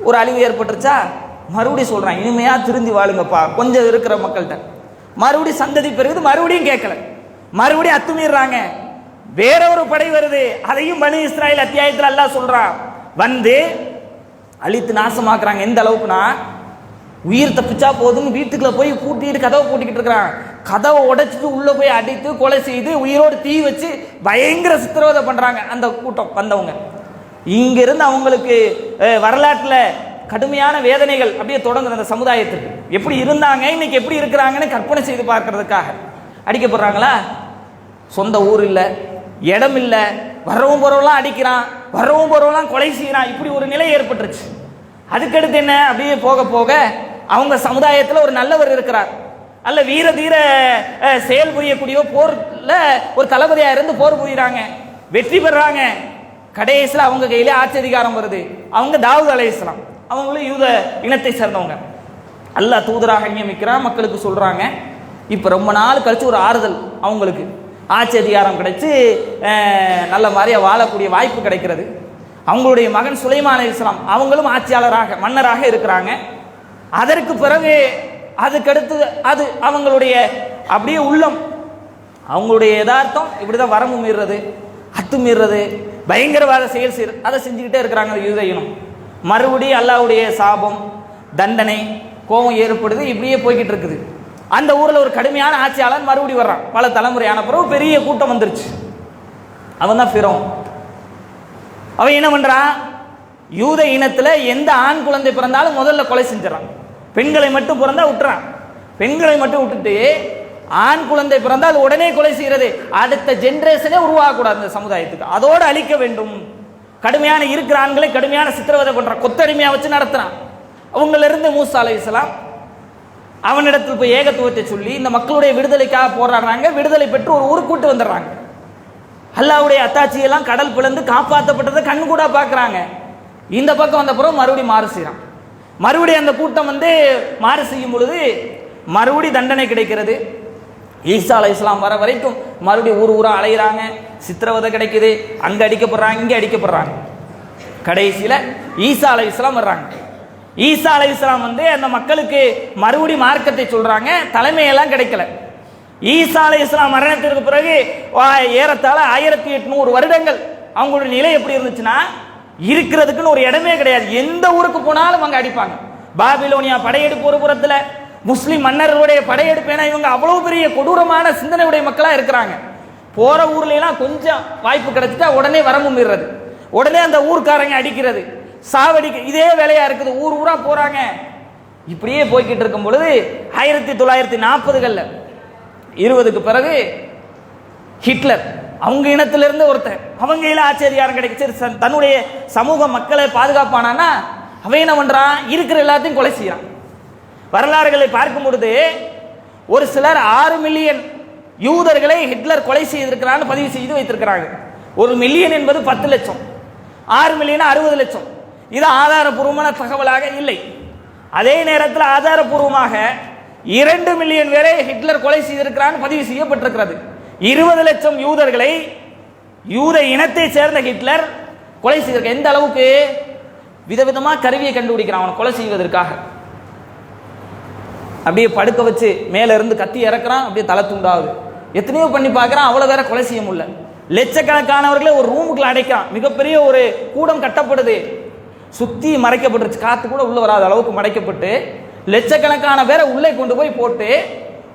Speaker 1: ஒரு அழிவு ஏற்பட்டுருச்சா, மறுபடியும் சொல்றாங்க, இனிமையா திருந்தி வாழுங்கப்பா கொஞ்சம் இருக்கிற மக்கள்கிட்ட. மறுபடியும் சந்ததி பெருகுது, மறுபடியும் கேட்கல, மறுபடியும் அத்துமீறாங்க. வேற ஒரு படை வருது, அதையும் பனி இஸ்ராயில் அத்தியாயத்தில் அல்லாஹ் சொல்றான். வந்து அழித்து நாசமாக்குறாங்க. எந்த அளவுக்குனா, உயிர் தப்பிச்சா போதும் வீட்டுக்குள்ள போய் பூட்டிட்டு கதவை பூட்டிக்கிட்டு இருக்கிறாங்க. கதவை உடைச்சிட்டு உள்ள போய் அடித்து கொலை செய்து உயிரோடு தீ வச்சு பயங்கர சித்திரவதை பண்றாங்க அந்த கூட்டம் வந்தவங்க. இங்கிருந்து அவங்களுக்கு வரலாற்றுல கடுமையான வேதனைகள் அப்படியே தொடங்குது. அந்த சமுதாயத்துக்கு எப்படி இருந்தாங்க, இன்னைக்கு எப்படி இருக்கிறாங்கன்னு கற்பனை செய்து பார்க்கறதுக்காக அடிக்கப்படுறாங்களா. சொந்த ஊர் இல்லை, இடம் இல்லை, வரவும் போறவெல்லாம் அடிக்கிறான், வரவும் போறவெல்லாம் கொலை செய்யறான். இப்படி ஒரு நிலை ஏற்பட்டுருச்சு. அதுக்கடுத்து என்ன, அப்படியே போக போக அவங்க சமுதாயத்தில் ஒரு நல்லவர் இருக்கிறார், அல்ல வீர தீர செயல் புரியக்கூடிய போர்ல ஒரு தளபதியா இருந்து போர் புரியுறாங்க, வெற்றி பெறாங்க. கடைசியில் அவங்க கையில ஆட்சி அதிகாரம் வருது. அவங்க தாவூத் அலைஹிஸ்ஸலாம், அவங்களும் யூத இனத்தை சேர்ந்தவங்க. அல்லாஹ் தூதராக நியமிக்கிறான், மக்களுக்கு சொல்றாங்க. இப்ப ரொம்ப நாள் கழிச்சு ஒரு ஆறுதல் அவங்களுக்கு. ஆட்சி அதிகாரம் கிடைச்சி நல்ல மாதிரியாக வாழக்கூடிய வாய்ப்பு கிடைக்கிறது. அவங்களுடைய மகன் சுலைமான் அலைஹிஸ்ஸலாம் அவங்களும் ஆட்சியாளராக மன்னராக இருக்கிறாங்க. அதற்கு பிறகு அதுக்கடுத்து அது அவங்களுடைய அப்படியே உள்ளம், அவங்களுடைய யதார்த்தம் இப்படிதான் வரம்பு மீறுறது, அத்துமீறுறது, பயங்கரவாத செயல் செய்யறது, அதை செஞ்சுக்கிட்டே இருக்கிறாங்க யூத இனம். மறுபடியும் அல்லாஹ்வுடைய சாபம், தண்டனை, கோபம் ஏற்படுது, இப்படியே போய்கிட்டு இருக்குது. அந்த ஊரில் ஒரு கடுமையான ஆட்சியாளன் மறுபடி வர்றான். பல தலைமுறையான பிறகு பெரிய கூட்டம் வந்துருச்சு. அவன் தான் ஃபிரௌன். அவன் என்ன பண்றான்? யூத இனத்துல எந்த ஆண் குழந்தை பிறந்தாலும் முதல்ல கொலை செஞ்சிடறான். பெண்களை மட்டும் பிறந்தா விட்டுறான். பெண்களை மட்டும் விட்டுட்டு ஆண் குழந்தை பிறந்தால் உடனே கொலை செய்கிறது. அடுத்த ஜெனரேஷனே உருவாகக்கூடாது இந்த சமுதாயத்துக்கு, அதோடு அழிக்க வேண்டும். கடுமையான இருக்கிற ஆண்களை கடுமையான சித்திரவதை பண்றான், கொத்தடிமையா வச்சு நடத்துறான். அவங்கள இருந்து மூசா அலைஹிஸ்ஸலாம் அவனிடத்தில் போய் ஏகத்துவத்தை சொல்லி இந்த மக்களுடைய விடுதலைக்காக போராடுறாங்க. விடுதலை பெற்று ஒரு ஊருக்கு கூட்டு வந்துடுறாங்க. அல்லாஹ்வுடைய அத்தாட்சியெல்லாம் கடல் பிளந்து காப்பாற்றப்பட்டதை கண்ணு கூட பார்க்குறாங்க. இந்த பக்கம் வந்த பிறகு மறுபடியும் மாறு செய்கிறான். மறுபடியும் அந்த கூட்டம் மாறு செய்யும் பொழுது மறுபடியும் தண்டனை கிடைக்கிறது. ஈசா அலைஹிஸ்ஸலாம் வர வரைக்கும் மறுபடியும் ஊர் ஊரா அலைகிறாங்க, சித்திரவதை கிடைக்குது, அங்கே அடிக்கப்படுறாங்க, இங்கே அடிக்கப்படுறாங்க. கடைசியில் ஈசா அலைஹிஸ்ஸலாம் வர்றாங்க. ஈசா அலைஹிஸ்ஸலாம் அந்த மக்களுக்கு மறுபடியும் மார்க்கத்தை சொல்றாங்க. தலைமையெல்லாம் கிடைக்கல. ஈசா அலைஹிஸ்ஸலாம் மரணத்திற்கு பிறகு ஏறத்தாழ 1800 வருடங்கள் அவங்களுடைய நிலை எப்படி இருந்துச்சுன்னா, இருக்கிறதுக்குன்னு ஒரு இடமே கிடையாது. எந்த ஊருக்கு போனாலும் அங்கே அடிப்பாங்க. பாபிலோனியா படையெடுப்பு ஒரு புறத்தில், முஸ்லிம் மன்னர்களுடைய படையெடுப்பு, ஏன்னா இவங்க அவ்வளவு பெரிய கொடூரமான சிந்தனையுடைய மக்களாக இருக்கிறாங்க. போற ஊர்ல எல்லாம் கொஞ்சம் வாய்ப்பு கிடைச்சிட்டா உடனே வரம்பு மீறது, உடனே அந்த ஊர்க்காரங்க அடிக்கிறது, சாவடிக்க, இதே வேலையா இருக்குது. ஊர் ஊரா போறாங்க. இப்படியே போய்கிட்டு இருக்கும் பொழுது 1940களில் 20க்கு பிறகு ஹிட்லர் அவங்க இனத்திலிருந்து ஒருத்தர், அவங்க கையில் ஆட்சி அதிகாரம் கிடைச்சு தன்னுடைய சமூக மக்களை பாதுகாப்பானா அவன் என்ன பண்றான்? இருக்கிற எல்லாத்தையும் கொலை செய்யறான். வரலாறுகளை பார்க்கும் பொழுது ஒரு சிலர் 6 மில்லியன் யூதர்களை ஹிட்லர் கொலை செய்திருக்கிறான்னு பதிவு செய்து வைத்திருக்கிறாங்க. 1 மில்லியன் என்பது 10 லட்சம், 6 மில்லியன் 60 லட்சம். இது ஆதாரபூர்வமான தகவலாக இல்லை. அதே நேரத்தில் ஆதாரபூர்வமாக 2 மில்லியன் பேரை ஹிட்லர் கொலை செய்திருக்கிறான்னு பதிவு செய்யப்பட்டிருக்கிறது. 20 லட்சம் யூதர்களை யூத இனத்தை சேர்ந்த ஹிட்லர் கொலை செய்திருக்க. எந்த அளவுக்கு விதவிதமா கருவியை கண்டுபிடிக்கிறான் அவனை கொலை செய்வதற்காக. அப்படியே படுக்க வச்சு மேல இருந்து கத்தி இறக்குறான், அப்படியே தலை துண்டாகுது. எத்தனையோ பண்ணி பார்க்கறான், அவ்வளவு வேற கொலை செய்ய முடியல. லட்சக்கணக்கானவர்களை ஒரு ரூமுக்குள்ள அடைக்கிறான். மிகப்பெரிய ஒரு கூடம் கட்டப்படுது, சுத்தி மறைக்கப்பட்டுருச்சு, காத்து கூட உள்ள வராத அளவுக்கு மறைக்கப்பட்டு லட்சக்கணக்கான பேரை உள்ளே கொண்டு போய் போட்டு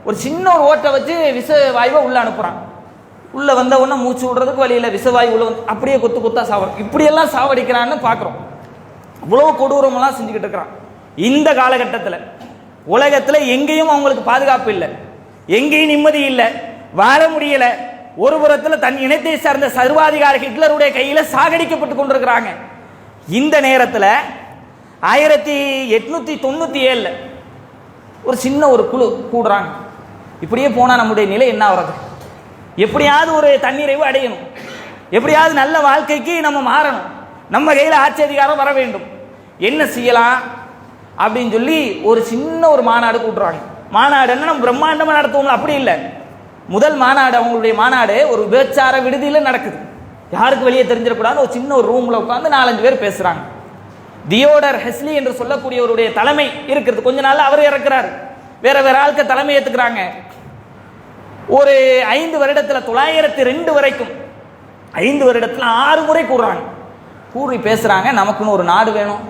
Speaker 1: ஒரு சின்ன ஒரு ஓட்டை வச்சு விஷ வாயுவை உள்ள அனுப்புறான். உள்ள வந்த உடனே மூச்சு விடுறதுக்கு வழியில் விஷவாயு உள்ள வந்து அப்படியே கொத்து கொத்தா இப்படியெல்லாம் சாவடிக்கிறான்னு பார்க்குறோம். இவ்வளோ கொடூரமெல்லாம் செஞ்சுக்கிட்டு இருக்கிறான். இந்த காலகட்டத்தில் உலகத்தில் எங்கேயும் அவங்களுக்கு பாதுகாப்பு இல்லை, எங்கேயும் நிம்மதி இல்லை, வாழ முடியல. ஒரு புறத்தில் தன் இனத்தை சார்ந்த சர்வாதிகாரி ஹிட்லருடைய கையில் சாகடிக்கப்பட்டு கொண்டிருக்கிறாங்க. இந்த நேரத்தில் 1897 ஒரு சின்ன ஒரு குழு கூடுறாங்க. இப்படியே போனால் நம்முடைய நிலை என்ன ஆகிறது? எப்படியாவது ஒரு தன்னிறைவு அடையணும், எப்படியாவது நல்ல வாழ்க்கைக்கு நம்ம மாறணும், நம்ம கையில் ஆட்சி அதிகாரம் வர வேண்டும், என்ன செய்யலாம் அப்படின்னு சொல்லி ஒரு சின்ன ஒரு மாநாடு கூட்டுறாங்க. மாநாடுன்னா நம்ம பிரம்மாண்டமாக நடத்துவோம்ல, அப்படி இல்லை. முதல் மாநாடு, அவங்களுடைய மாநாடு ஒரு விபச்சார விடுதியில் நடக்குது. யாருக்கு வெளியே தெரிஞ்சிடக்கூடாது. ஒரு சின்ன ஒரு ரூமில் உட்காந்து 4-5 பேர் பேசுகிறாங்க. தியோடர் ஹெஸ்லி என்று சொல்லக்கூடியவருடைய தலைமை இருக்கிறது. கொஞ்ச நாள் அவர் இறக்குறாரு, வேற வேற ஆளுக்கு தலைமை ஏற்றுக்கிறாங்க. ஒரு 5 வருடத்தில் 902 வரைக்கும் 5 வருடத்தில் 6 முறை கூடுறாங்க. கூறி பேசுகிறாங்க, நமக்குன்னு ஒரு நாடு வேணும்,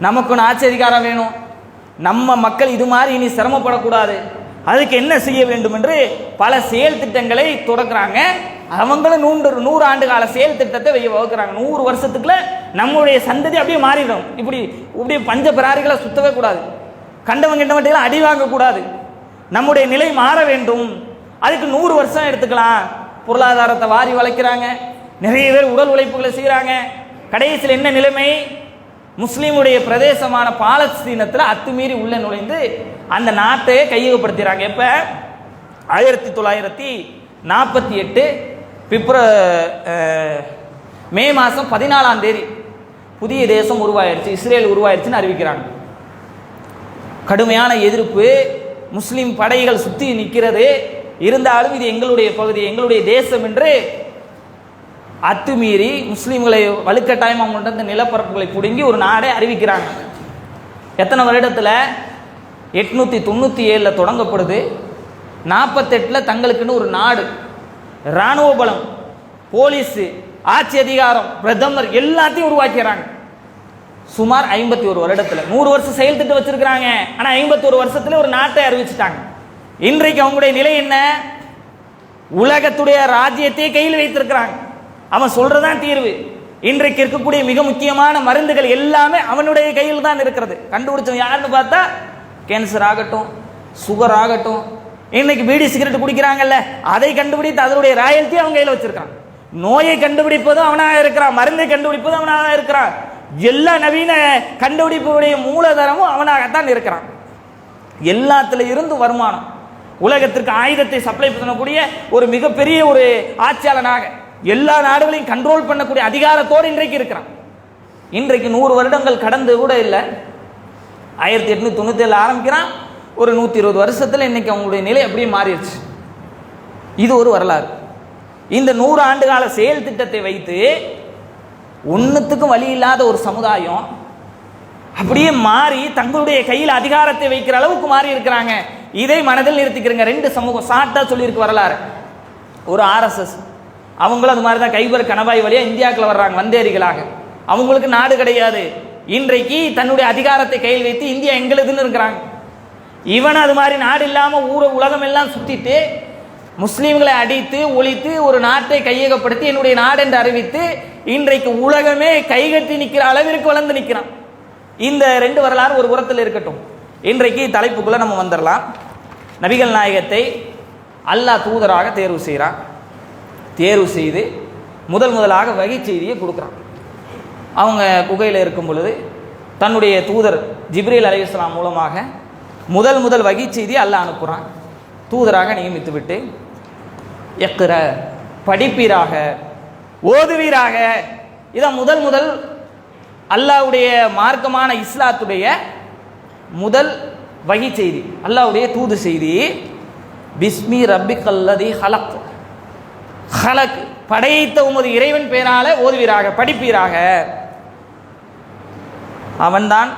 Speaker 1: நமக்குன்னு ஆட்சி அதிகாரம் வேணும், நம்ம மக்கள் இது மாதிரி இனி சிரமப்படக்கூடாது, அதுக்கு என்ன செய்ய வேண்டும் என்று பல செயல் திட்டங்களை தொடக்குறாங்க. அவங்களும் 100 ஆண்டு கால செயல் திட்டத்தை வகுக்கிறாங்க. 100 வருஷத்துக்குள்ள நம்முடைய சந்ததி அப்படியே மாறிடும். இப்படி பஞ்ச பிராரிகளை சுத்தவே கூடாது, கண்டவன் கிண்டவன்ட்டெல்லாம் அடி வாங்கக்கூடாது, நம்முடைய நிலை மாற வேண்டும். அதுக்கு 100 வருஷம் எடுத்துக்கலாம். பொருளாதாரத்தை வாரி வளைக்கிறாங்க, நிறைய பேர் உடல் உழைப்புகளை செய்கிறாங்க. கடைசியில் என்ன நிலைமை? முஸ்லீமுடைய பிரதேசமான பாலஸ்தீனத்தில் அத்துமீறி உள்ள நுழைந்து அந்த நாட்டையே கையகப்படுத்துகிறாங்க. எப்போ? 1948 மே மாதம் 14ஆம் தேதி புதிய தேசம் உருவாயிருச்சு, இஸ்ரேல் உருவாயிருச்சுன்னு அறிவிக்கிறாங்க. கடுமையான எதிர்ப்பு, முஸ்லீம் படைகள் சுற்றி நிற்கிறது. இருந்தாலும் இது எங்களுடைய பகுதி, எங்களுடைய தேசம் என்று அத்துமீறி முஸ்லீம்களை வலுக்கட்டாயம் அவங்கள்ட்ட நிலப்பரப்புகளை பிடுங்கி ஒரு நாடை அறிவிக்கிறாங்க. எத்தனை வருடத்தில்? 897 தொடங்கப்படுது. 48 தங்களுக்குன்னு ஒரு நாடு, இராணுவ பலம், போலீஸ், ஆட்சி அதிகாரம், பிரதமர் எல்லாத்தையும் உருவாக்கிறாங்க. சுமார் 51 வருடத்தில் 100 வருஷம் செயல் திட்டம் வச்சிருக்கிறாங்க. ஆனால் 51 வருஷத்துல ஒரு நாட்டை அறிவிச்சுட்டாங்க. இன்றைக்கு அவங்களுடைய நிலை என்ன? உலகத்துடைய ராஜ்யத்தை கையில் வைத்திருக்கிறாங்க. அவன் சொல்றதான் தீர்வு. இன்றைக்கு இருக்கக்கூடிய மிக முக்கியமான மருந்துகள் எல்லாமே அவனுடைய கையில் தான் இருக்கிறது. கண்டுபிடிச்சவன் யாருன்னு பார்த்தா கேன்சர் ஆகட்டும், சுகர் ஆகட்டும், இன்னைக்கு பீடி சிகரெட் குடிக்கிறாங்கல்ல, அதை கண்டுபிடித்து அதனுடைய ராயல்ட்டி அவங்க கையில் வச்சிருக்கான். நோயை கண்டுபிடிப்பதும் அவனாக இருக்கிறான், மருந்தை கண்டுபிடிப்பதும் அவனாக இருக்கிறான். எல்லா நவீன கண்டுபிடிப்புடைய மூலதனமும் அவனாகத்தான் இருக்கிறான். எல்லாத்துல இருந்து வருமானம், உலகத்திற்கு ஆயுதத்தை சப்ளை பண்ணக்கூடிய ஒரு மிகப்பெரிய ஒரு ஆட்சியாளனாக எல்லா நாடுகளையும் கண்ட்ரோல் பண்ணக்கூடிய அதிகாரத்தோடு இன்றைக்கு இருக்கிறான். இன்றைக்கு 100 வருடங்கள் கடந்து கூட இல்லை. 1897 ஆரம்பிக்கிறான். ஒரு 120 வருஷத்துல இன்னைக்கு அவங்களுடைய நிலை அப்படியே மாறிடுச்சு. இது ஒரு வரலாறு. இந்த 100 ஆண்டு கால செயல் திட்டத்தை வைத்து ஒன்னுத்துக்கும் வழி இல்லாத ஒரு சமுதாயம் அப்படியே மாறி தங்களுடைய கையில் அதிகாரத்தை வைக்கிற அளவுக்கு மாறி இருக்கிறாங்க. இதை மனதில் நிறுத்திக்கிறங்க. 2 சமூகம் சாட்டா சொல்லியிருக்கு வரலாறு. ஒரு RSS, அவங்களும் அது மாதிரி தான் கைபர் கணவாய் வழியா இந்தியாவுக்குள்ள வர்றாங்க வந்தேரிகளாக. அவங்களுக்கு நாடு கிடையாது. இன்றைக்கு தன்னுடைய அதிகாரத்தை கையில் வைத்து இந்தியா எங்களுதுன்னு இருக்கிறாங்க. இவன் அது மாதிரி நாடு இல்லாம உலகம் எல்லாம் சுத்திட்டு முஸ்லீம்களை அடித்து ஒழித்து ஒரு நாட்டை கையகப்படுத்தி என்னுடைய நாடு என்று அறிவித்து இன்றைக்கு உலகமே கைகட்டி நிற்கிற அளவிற்கு வளர்ந்து நிற்கிறான். இந்த 2 வரலாறு ஒரு புறத்தில் இருக்கட்டும். இன்றைக்கு தலைப்புக்குள்ள நம்ம வந்துடலாம். நபிகள் நாயகத்தை அல்லாஹ் தூதராக தேர்வு செய்கிறான். தேர்வு செய்து முதலாக வகை செய்தியை கொடுக்குறான். அவங்க குகையில் இருக்கும் பொழுது தன்னுடைய தூதர் ஜிப்ரீல் அலைஹிஸ்ஸலாம் மூலமாக முதல் வகை செய்தியை அல்லாஹ் அனுப்புகிறான். தூதராக நியமித்து விட்டு எக்ர, படிப்பீராக, ஓதுவீராக. இதான் முதல் அல்லாஹ்வுடைய மார்க்கமான இஸ்லாத்துடைய முதல் வகை செய்தி, அல்லாஹ்வுடைய தூது செய்தி. பிஸ்மி ரப்பிக்கல்லதி ஹலக், ஹலக் படைத்த உமது இறைவன் பெயரால ஓதுவீராக, படிப்பீராக. அவன்தான்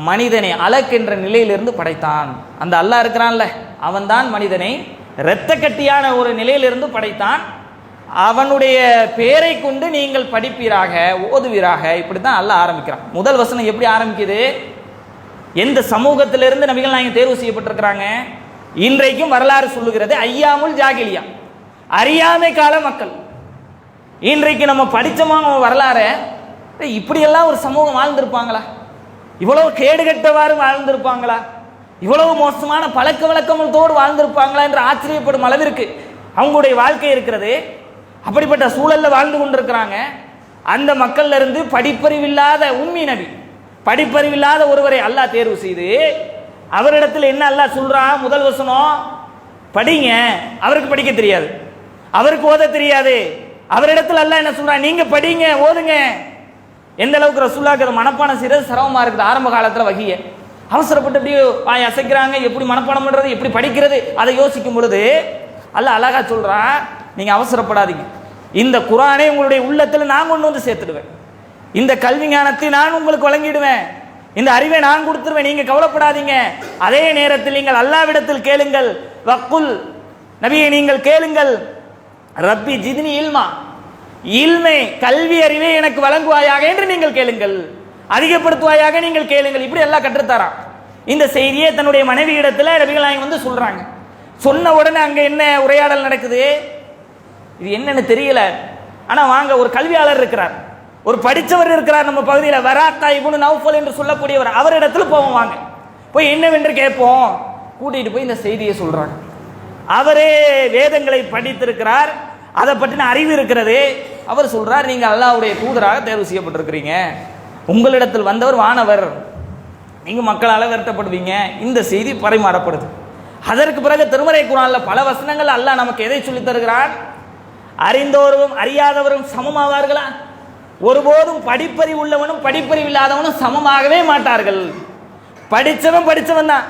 Speaker 1: மனிதனை அலக் என்ற நிலையிலிருந்து படைத்தான். அந்த அல்லாஹ் இருக்கிறான்ல, அவன்தான் மனிதனை இரத்த கட்டியான ஒரு நிலையிலிருந்து படைத்தான். அவனுடைய பெயரை கொண்டு நீங்கள் படிப்பீராக, ஓதுவீராக. இப்படித்தான் அல்லாஹ் ஆரம்பிக்கிறான். முதல் வசனம் எப்படி ஆரம்பிக்குது? எந்த சமூகத்திலிருந்து நபிகள் நாயகம் தேர்வு செய்யப்பட்டிருக்கிறாங்க? இன்றைக்கும் வரலாறு சொல்லுகிறது ஐயாமுல் ஜாகிலியா, அறியாமை கால மக்கள். இன்றைக்கு நம்ம படிச்சோமா வரலாறு? இப்படியெல்லாம் ஒரு சமூகம் வாழ்ந்திருப்பாங்களா? இவ்வளவு கேடுகட்டவாறு வாழ்ந்திருப்பாங்களா? இவ்வளவு மோசமான பழக்க வழக்கங்களோடு வாழ்ந்திருப்பாங்களா என்று ஆச்சரியப்படும் அளவிற்கு அவங்களுடைய வாழ்க்கை இருக்கிறது. அப்படிப்பட்ட சூழல்ல வாழ்ந்து கொண்டிருக்கிறாங்க. அந்த மக்கள்ல இருந்து படிப்பறிவில்லாத உம்மி நபி, படிப்பறிவில்லாத ஒருவரை அல்லாஹ் தேர்வு செய்து அவரிடத்தில் என்ன அல்லாஹ் சொல்றான்? முதல் வசனம், படிங்க. அவருக்கு படிக்க தெரியாது, அவருக்கு ஓத தெரியாது. அவரிடத்தில் அல்லாஹ் என்ன சொல்றான்? நீங்க படிங்க, ஓதுங்க. எந்த அளவுக்கு ரசூலுல்லாஹ்க்கு மனப்பாடம் செய்யறது சிரமமா இருக்குது. ஆரம்ப காலத்துல வகிய அவசரப்பட்டு அப்படியே வாய் அசைக்கிறாங்க. எப்படி மனப்பாடம் பண்றது, எப்படி படிக்கிறது, அதை யோசிக்கும் பொழுது அல்லாஹ் அழகா சொல்றான், நீங்க அவசரப்படாதீங்க. இந்த குர்ஆனை உங்களுடைய உள்ளத்துல நான் கொண்டு வந்து சேர்த்துடுவேன். இந்த கல்வி ஞானத்தை நான் உங்களுக்கு வழங்கிடுவேன். இந்த அறிவை நான் கொடுத்துருவேன். நீங்க கவலைப்படாதீங்க. அதே நேரத்தில் நீங்கள் அல்லாஹ்விடத்தில் கேளுங்கள். வக்குல், நபியை நீங்கள் கேளுங்கள். ரப்பி ஜித்னி இல்மா, இல்மை கல்வி அறிவை எனக்கு வழங்குவாயாக என்று நீங்கள் கேளுங்கள். அதிகப்படுத்துவாயாக நீங்கள் கேளுங்கள். இப்படி எல்லாம் கற்றுத்தரான். இந்த செய்தியை தன்னுடைய மனைவி இடத்துல நபிகள் நாயகம் வந்து சொல்றாங்க. சொன்ன உடனே அங்க என்ன உரையாடல் நடக்குது? இது என்னன்னு தெரியல. ஆனா வாங்க, ஒரு கல்வியாளர் இருக்கிறார், ஒரு படித்தவர் இருக்கிறார் நம்ம பகுதியில், வராக்கா இப்னு நௌஃபல் என்று சொல்லக்கூடியவர். அவரிடத்துல போவோம், வாங்க போய் என்னவென்று கேட்போம். கூட்டிட்டு போய் இந்த செய்தியை சொல்றாங்க. அவரே வேதங்களை படித்திருக்கிறார், அதை பற்றின அறிவு இருக்கிறது. அவர் சொல்றார், நீங்க அல்லாஹ்வுடைய தூதராக தேர்வு செய்யப்பட்டிருக்கிறீங்க. உங்களிடத்தில் வந்தவர் வானவர், நீங்க மக்களால் வருத்தப்படுவீங்க. இந்த செய்தி பரிமாறப்படுது. அதற்கு பிறகு திருமறை குர்ஆன்ல பல வசனங்கள் அல்லாஹ் நமக்கு எதை சொல்லித் தருகிறான்? அறிந்தோரும் அறியாதவரும் சமமாவார்களா? ஒருபோதும் படிப்பறிவு உள்ளவனும் படிப்பறிவு இல்லாதவனும் சமமாகவே மாட்டார்கள். படித்தவன் தான்,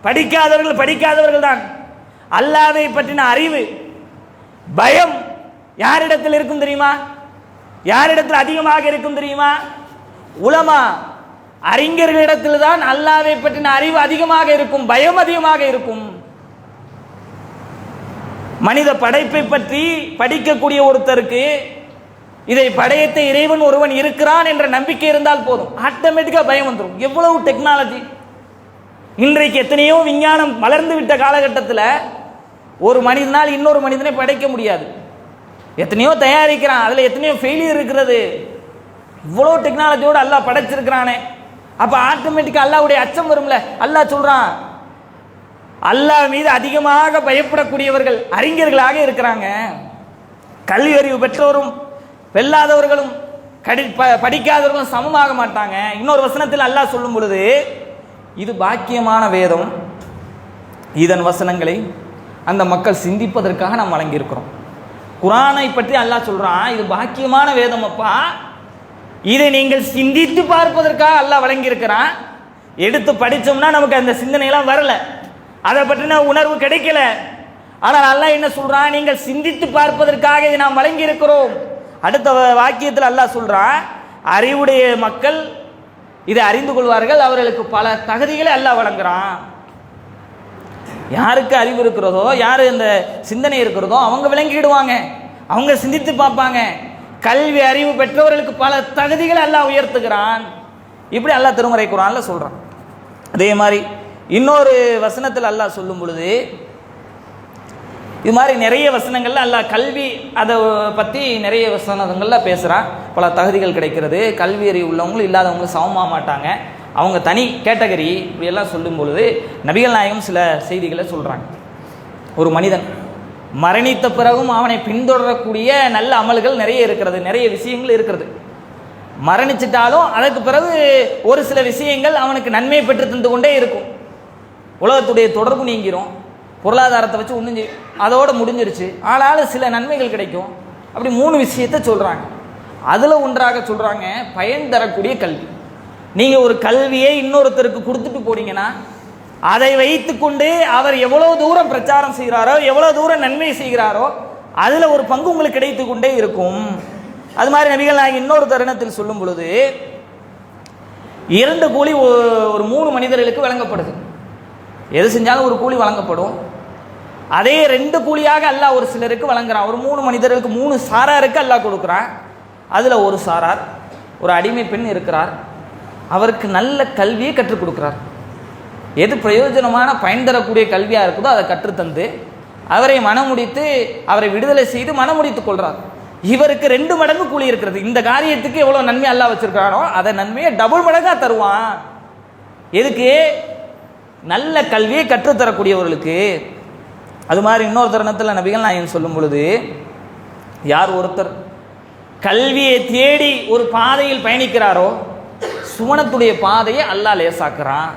Speaker 1: படிக்காதவர்கள் தான். அல்லாஹ்வை பற்றின அறிவு, பயம் யாரிடத்தில் இருக்கும் தெரியுமா? யாரிடத்தில் அதிகமாக இருக்கும் தெரியுமா? உலமா, அறிஞர்களிடத்தில் தான் அல்லாஹ்வை பற்றின அறிவு அதிகமாக இருக்கும், பயம் அதிகமாக இருக்கும். மனித படைப்பை பற்றி படிக்கக்கூடிய ஒருத்தருக்கு இதை படைத்த இறைவன் ஒருவன் இருக்கிறான் என்ற நம்பிக்கை இருந்தால் போதும், ஆட்டோமேட்டிக்கா பயம் வந்துடும். எவ்வளவு டெக்னாலஜி இன்றைக்கு, எத்தனையோ விஞ்ஞானம் வளர்ந்து விட்ட காலகட்டத்தில் ஒரு மனிதனால் இன்னொரு மனிதனை படைக்க முடியாது. எத்தனையோ தயாரிக்கிறான், அதுல எத்தனையோ ஃபெயிலியர் இருக்கிறது. இவ்வளோ டெக்னாலஜியோடு அல்லாஹ் படைச்சிருக்கிறானே, அப்ப ஆட்டோமேட்டிக்கா அல்லாஹ்வுடைய அச்சம் வரும்ல. அல்லாஹ் சொல்றான், அல்லாஹ் மீது அதிகமாக பயப்படக்கூடியவர்கள் அறிஞர்களாக இருக்கிறாங்க. கல்வி அறிவு பெற்றோரும் வெல்லாதவர்களும் படிக்காதவர்களும் சமமாக மாட்டாங்க. இன்னொரு வசனத்தில் அல்லாஹ் சொல்லும் பொழுது, இது பாக்கியமான வேதம், இதன் வசனங்களை அந்த மக்கள் சிந்திப்பதற்காக நாம் வழங்கியிருக்கிறோம். குர்ஆனை பற்றி அல்லாஹ் சொல்றான், இது பாக்கியமான வேதம் அப்பா, இதை நீங்கள் சிந்தித்து பார்ப்பதற்காக அல்லாஹ் வழங்கியிருக்கிறான். எடுத்து படித்தோம்னா நமக்கு அந்த சிந்தனையெல்லாம் வரல, அதை பற்றின உணர்வு கிடைக்கல. ஆனால் அல்லாஹ் என்ன சொல்றான், நீங்கள் சிந்தித்து பார்ப்பதற்காக இதை நாம் வழங்கி இருக்கிறோம். அடுத்த வாக்கியத்தில் அல்லாஹ் சொல்றான், அறிவுடைய மக்கள் இதை அறிந்து கொள்வார்கள், அவர்களுக்கு பல தகுதிகளை அல்லாஹ் வழங்குறான். யாருக்கு அறிவு இருக்கிறதோ, யாரு இந்த சிந்தனை இருக்கிறதோ அவங்க விளங்கிடுவாங்க, அவங்க சிந்தித்து பார்ப்பாங்க. கல்வி அறிவு பெற்றவர்களுக்கு பல தகுதிகளை அல்லாஹ் உயர்த்துகிறான். இப்படி அல்லாஹ் திருமறை குர்ஆன்ல சொல்றான். அதே மாதிரி இன்னொரு வசனத்தில் அல்லாஹ் சொல்லும் பொழுது, இது மாதிரி நிறைய வசனங்கள்ல அல்லாஹ் கல்வி அதை பற்றி நிறைய வசனங்கள்ல பேசுகிறான். பல தகுதிகள் கிடைக்கிறது, கல்வி அறிவு உள்ளவங்களும் இல்லாதவங்களும் சமமாக மாட்டாங்க, அவங்க தனி கேட்டகரி, இப்படியெல்லாம் சொல்லும் பொழுது நபிகள் நாயகம் சில செய்திகளை சொல்கிறாங்க. ஒரு மனிதன் மரணித்த பிறகும் அவனை பின்தொடரக்கூடிய நல்ல அமல்கள் நிறைய இருக்கிறது, நிறைய விஷயங்கள் இருக்கிறது. மரணிச்சிட்டாலும் அதற்கு பிறகு ஒரு சில விஷயங்கள் அவனுக்கு நன்மையை பெற்று தந்து கொண்டே இருக்கும். உலகத்துடைய தொடர்பு நீங்கிரும், பொருளாதாரத்தை வச்சு ஒன்று அதோடு முடிஞ்சிருச்சு, ஆனாலும் சில நன்மைகள் கிடைக்கும். அப்படி 3 விஷயத்தை சொல்கிறாங்க. அதில் ஒன்றாக சொல்கிறாங்க பயன் தரக்கூடிய கல்வி. நீங்கள் ஒரு கல்வியை இன்னொருத்தருக்கு கொடுத்துட்டு போனீங்கன்னா அதை வைத்து கொண்டு அவர் எவ்வளோ தூரம் பிரச்சாரம் செய்கிறாரோ, எவ்வளோ தூரம் நன்மை செய்கிறாரோ, அதில் ஒரு பங்கு உங்களுக்கு கிடைத்து கொண்டே இருக்கும். அது மாதிரி நபிகள் நாயகம் இன்னொரு தருணத்தில் சொல்லும் பொழுது, 2 கூலி ஒரு 3 மனிதர்களுக்கு வழங்கப்படுது. எது செஞ்சாலும் ஒரு கூலி வழங்கப்படும். அதே 2 கூலியாக அல்லாஹ் ஒரு சிலருக்கு வழங்குறான். ஒரு 3 மனிதர்களுக்கு 3 சாராருக்கு அல்லாஹ் கொடுக்குறான். அதில் ஒரு சாரார், ஒரு அடிமை பெண் இருக்கிறார், அவருக்கு நல்ல கல்வியை கற்றுக் கொடுக்குறார். எது பிரயோஜனமான பயன் தரக்கூடிய கல்வியாக இருக்குதோ அதை கற்றுத்தந்து அவரை மனமுடித்து அவரை விடுதலை செய்து மனமுடித்துக் கொள்றார். இவருக்கு 2 மடங்கு கூலி இருக்கிறது. இந்த காரியத்துக்கு எவ்வளோ நன்மை அல்லாஹ் வச்சிருக்கானோ அதை நன்மையை டபுள் மடங்காக தருவான். எதுக்கு? நல்ல கல்வியை கற்றுத்தரக்கூடியவர்களுக்கு. அது மாதிரி இன்னொரு தருணத்தில் நபிகள் நாயகம் சொல்லும் பொழுது, யார் ஒருத்தர் கல்வியை தேடி ஒரு பாதையில் பயணிக்கிறாரோ சுவனத்துடைய பாதையை அல்லாஹ் லேசாக்குறான்.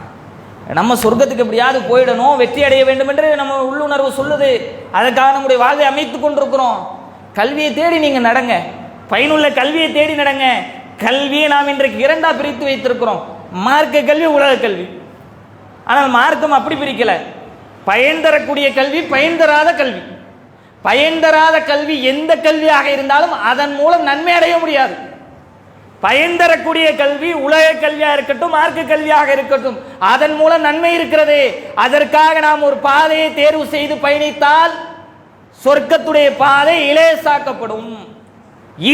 Speaker 1: நம்ம சொர்க்கத்துக்கு எப்படியாவது போயிடணும், வெற்றி அடைய வேண்டும் என்று நம்ம உள்ளுணர்வு சொல்லுது, அதற்காக நம்முடைய வாழ்வை அமைத்துக் கொண்டிருக்கிறோம். கல்வியை தேடி நீங்க நடங்க, பயனுள்ள கல்வியை தேடி நடங்க. கல்வியை நாம் இன்றைக்கு 2ஆக பிரித்து வைத்திருக்கிறோம், மார்க்க கல்வி, உலக கல்வி. ஆனால் மார்க்கம் அப்படி பிரிக்கல. பயன் தரக்கூடிய கல்வி, பயன் தராத கல்வி. பயன் தராத கல்வி எந்த கல்வியாக இருந்தாலும் அதன் மூலம் நன்மை அடைய முடியாது. பயன் தரக்கூடிய கல்வி உலக கல்வியாக இருக்கட்டும், மார்க்க கல்வியாக இருக்கட்டும், அதன் மூலம் நன்மை இருக்கிறது. அதற்காக நாம் ஒரு பாதையை தேர்வு செய்து பயணித்தால் சொர்க்கத்துடைய பாதை இலேசாக்கப்படும்,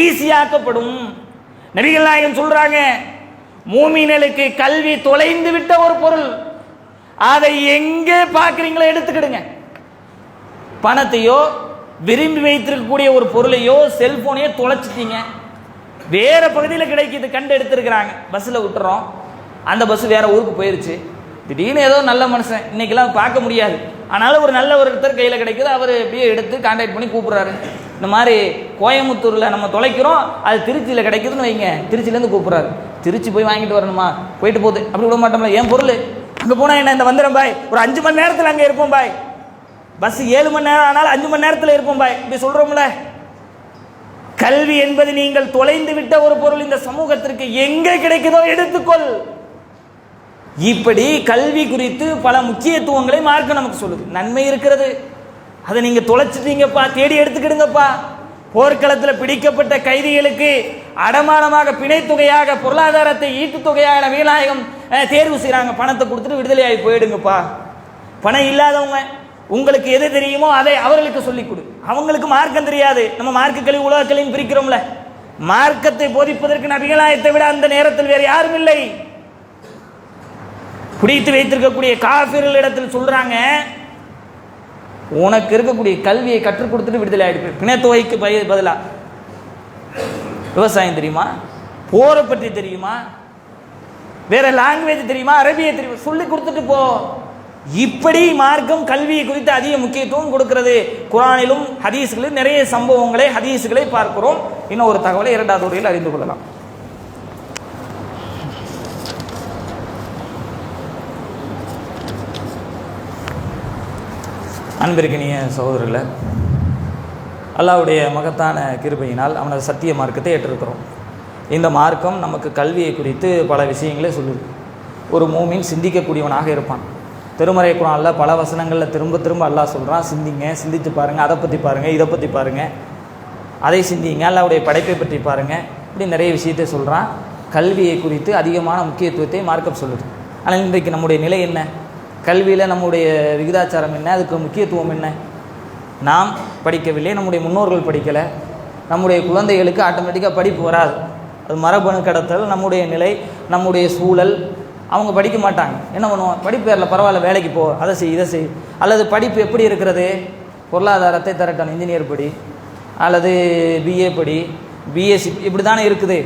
Speaker 1: ஈஸியாக்கப்படும். நபிகள் நாயகம் சொல்றாங்க, மூமின்களுக்கு கல்வி தொலைந்து விட்ட ஒரு பொருள், அதை எங்கே பார்க்குறீங்களோ எடுத்துக்கிடுங்க. பணத்தையோ விரும்பி வைத்திருக்கக்கூடிய ஒரு பொருளையோ செல்போனையோ தொலைச்சிட்டீங்க, வேற பகுதியில் கிடைக்கிது, கண்டு எடுத்துருக்கிறாங்க, பஸ்ஸில் விட்டுறோம், அந்த பஸ் வேற ஊருக்கு போயிருச்சு. திடீர்னு ஏதோ நல்ல மனுஷன், இன்னைக்கெல்லாம் பார்க்க முடியாது, ஆனாலும் ஒரு நல்ல ஒருத்தர் கையில் கிடைக்குது, அவர் எப்படியே எடுத்து கான்டாக்ட் பண்ணி கூப்பிட்றாரு. இந்த மாதிரி கோயம்புத்தூரில் நம்ம தொலைக்கிறோம், அது திருச்சியில் கிடைக்குதுன்னு வைங்க, திருச்சியிலேருந்து கூப்பிட்றாரு. திருச்சி போய் வாங்கிட்டு வரணுமா, போயிட்டு போகுது, அப்படி விட மாட்டோம்ல. என் பொருள் அங்கே போனால் என்ன, இந்த வந்துடும் பாய், ஒரு 5 மணி நேரத்தில் அங்கே இருப்போம் பாய், பஸ் 7 மணி நேரம் ஆனாலும் 5 மணி நேரத்தில் இருப்போம் பாய், இப்படி சொல்கிறோம்ல. கல்வி என்பது நீங்கள் தொலைந்து விட்ட ஒரு பொருள், இந்த சமூகத்திற்கு எங்கே கிடைக்குதோ எடுத்துக்கொள். இப்படி கல்வி குறித்து பல முக்கியத்துவங்களை மார்க்கம் நமக்கு சொல்லுது. நன்மை இருக்கிறது, அதை நீங்க தொலைச்சிட்டீங்கப்பா, தேடி எடுத்துக்கிடுங்கப்பா. போர்க்களத்தில் பிடிக்கப்பட்ட கைதிகளுக்கு அடமானமாக பிணைத்தொகையாக பொருளாதாரத்தை ஈட்டுத்தொகையாக நபிகள்நாயகம் தேர்வு செய்கிறாங்க. பணத்தை கொடுத்துட்டு விடுதலையாகி போயிடுங்கப்பா. பணம் இல்லாதவங்க உங்களுக்கு எது தெரியுமோ அதை அவர்களுக்கு சொல்லிக் கொடு. அவங்களுக்கு மார்க்கம் தெரியாது. நம்ம மார்க்க கல்வி உலக கல்வியும் பிரிக்கிறோம்ல. மார்க்கத்தை போதிப்பதற்கு நபிகள்நாயகத்தை விட அந்த நேரத்தில் வேறு யாரும் இல்லை. பிடித்து வைத்திருக்கக்கூடிய காஃபிர்கள் இடத்தில் சொல்றாங்க, உனக்கு இருக்கக்கூடிய கல்வியை கற்றுக் கொடுத்துட்டு விடுதலை ஆயிடுச்சு. பிணைத்தொகைக்கு பதிலா விவசாயம் தெரியுமா, போரை பற்றி தெரியுமா, வேற லாங்குவேஜ் தெரியுமா, அரபியை தெரியுமா, சொல்லி கொடுத்துட்டு போ. இப்படி மார்க்கம் கல்வியை குறித்து அதிக முக்கியத்துவம் கொடுக்கிறது. குரானிலும் ஹதீஸ்களிலும் நிறைய சம்பவங்களை ஹதீஸ்களை பார்க்கிறோம். இன்னும் ஒரு தகவலை இரண்டாவது உரையில் அறிந்து கொள்ளலாம். அன்பிற்கினிய சகோதரர்களே, அல்லாஹ்வுடைய மகத்தான கிருபையினால் அவனது சத்திய மார்க்கத்தை ஏற்றிருக்கிறோம். இந்த மார்க்கம் நமக்கு கல்வியை குறித்து பல விஷயங்களே சொல்லுது. ஒரு மூமின் சிந்திக்கக்கூடியவனாக இருப்பான். திருமறை குர்ஆனில் பல வசனங்களில் திரும்ப திரும்ப அல்லாஹ் சொல்கிறான், சிந்திங்க, சிந்தித்து பாருங்கள், அதை பற்றி பாருங்கள், இதை பற்றி பாருங்கள், அதை சிந்திங்க, அல்லாஹ்வுடைய படைப்பை பற்றி பாருங்கள், இப்படி நிறைய விஷயத்தை சொல்கிறான். கல்வியை குறித்து அதிகமான முக்கியத்துவத்தை மார்க்கம் சொல்லுது. ஆனால் இன்றைக்கு நம்முடைய நிலை என்ன? கல்வியில் நம்முடைய விகிதாச்சாரம் என்ன? அதுக்கு முக்கியத்துவம் என்ன? நாம் படிக்கவில்லை, நம்முடைய முன்னோர்கள் படிக்கலை, நம்முடைய குழந்தைகளுக்கு ஆட்டோமேட்டிக்காக படிப்பு வராது. அது மரபணு கடத்தல், நம்முடைய நிலை, நம்முடைய சூழல். அவங்க படிக்க மாட்டாங்க. என்ன பண்ணுவோம்? படிப்பு பேரில் பரவாயில்ல, வேலைக்கு போ, அதை செய், இதை செய். அல்லது படிப்பு எப்படி இருக்கிறது? பொருளாதாரத்தை திரட்டணும், இன்ஜினியர் படி, அல்லது பிஏ படி, பிஎஸ்சி, இப்படி தானே இருக்குது.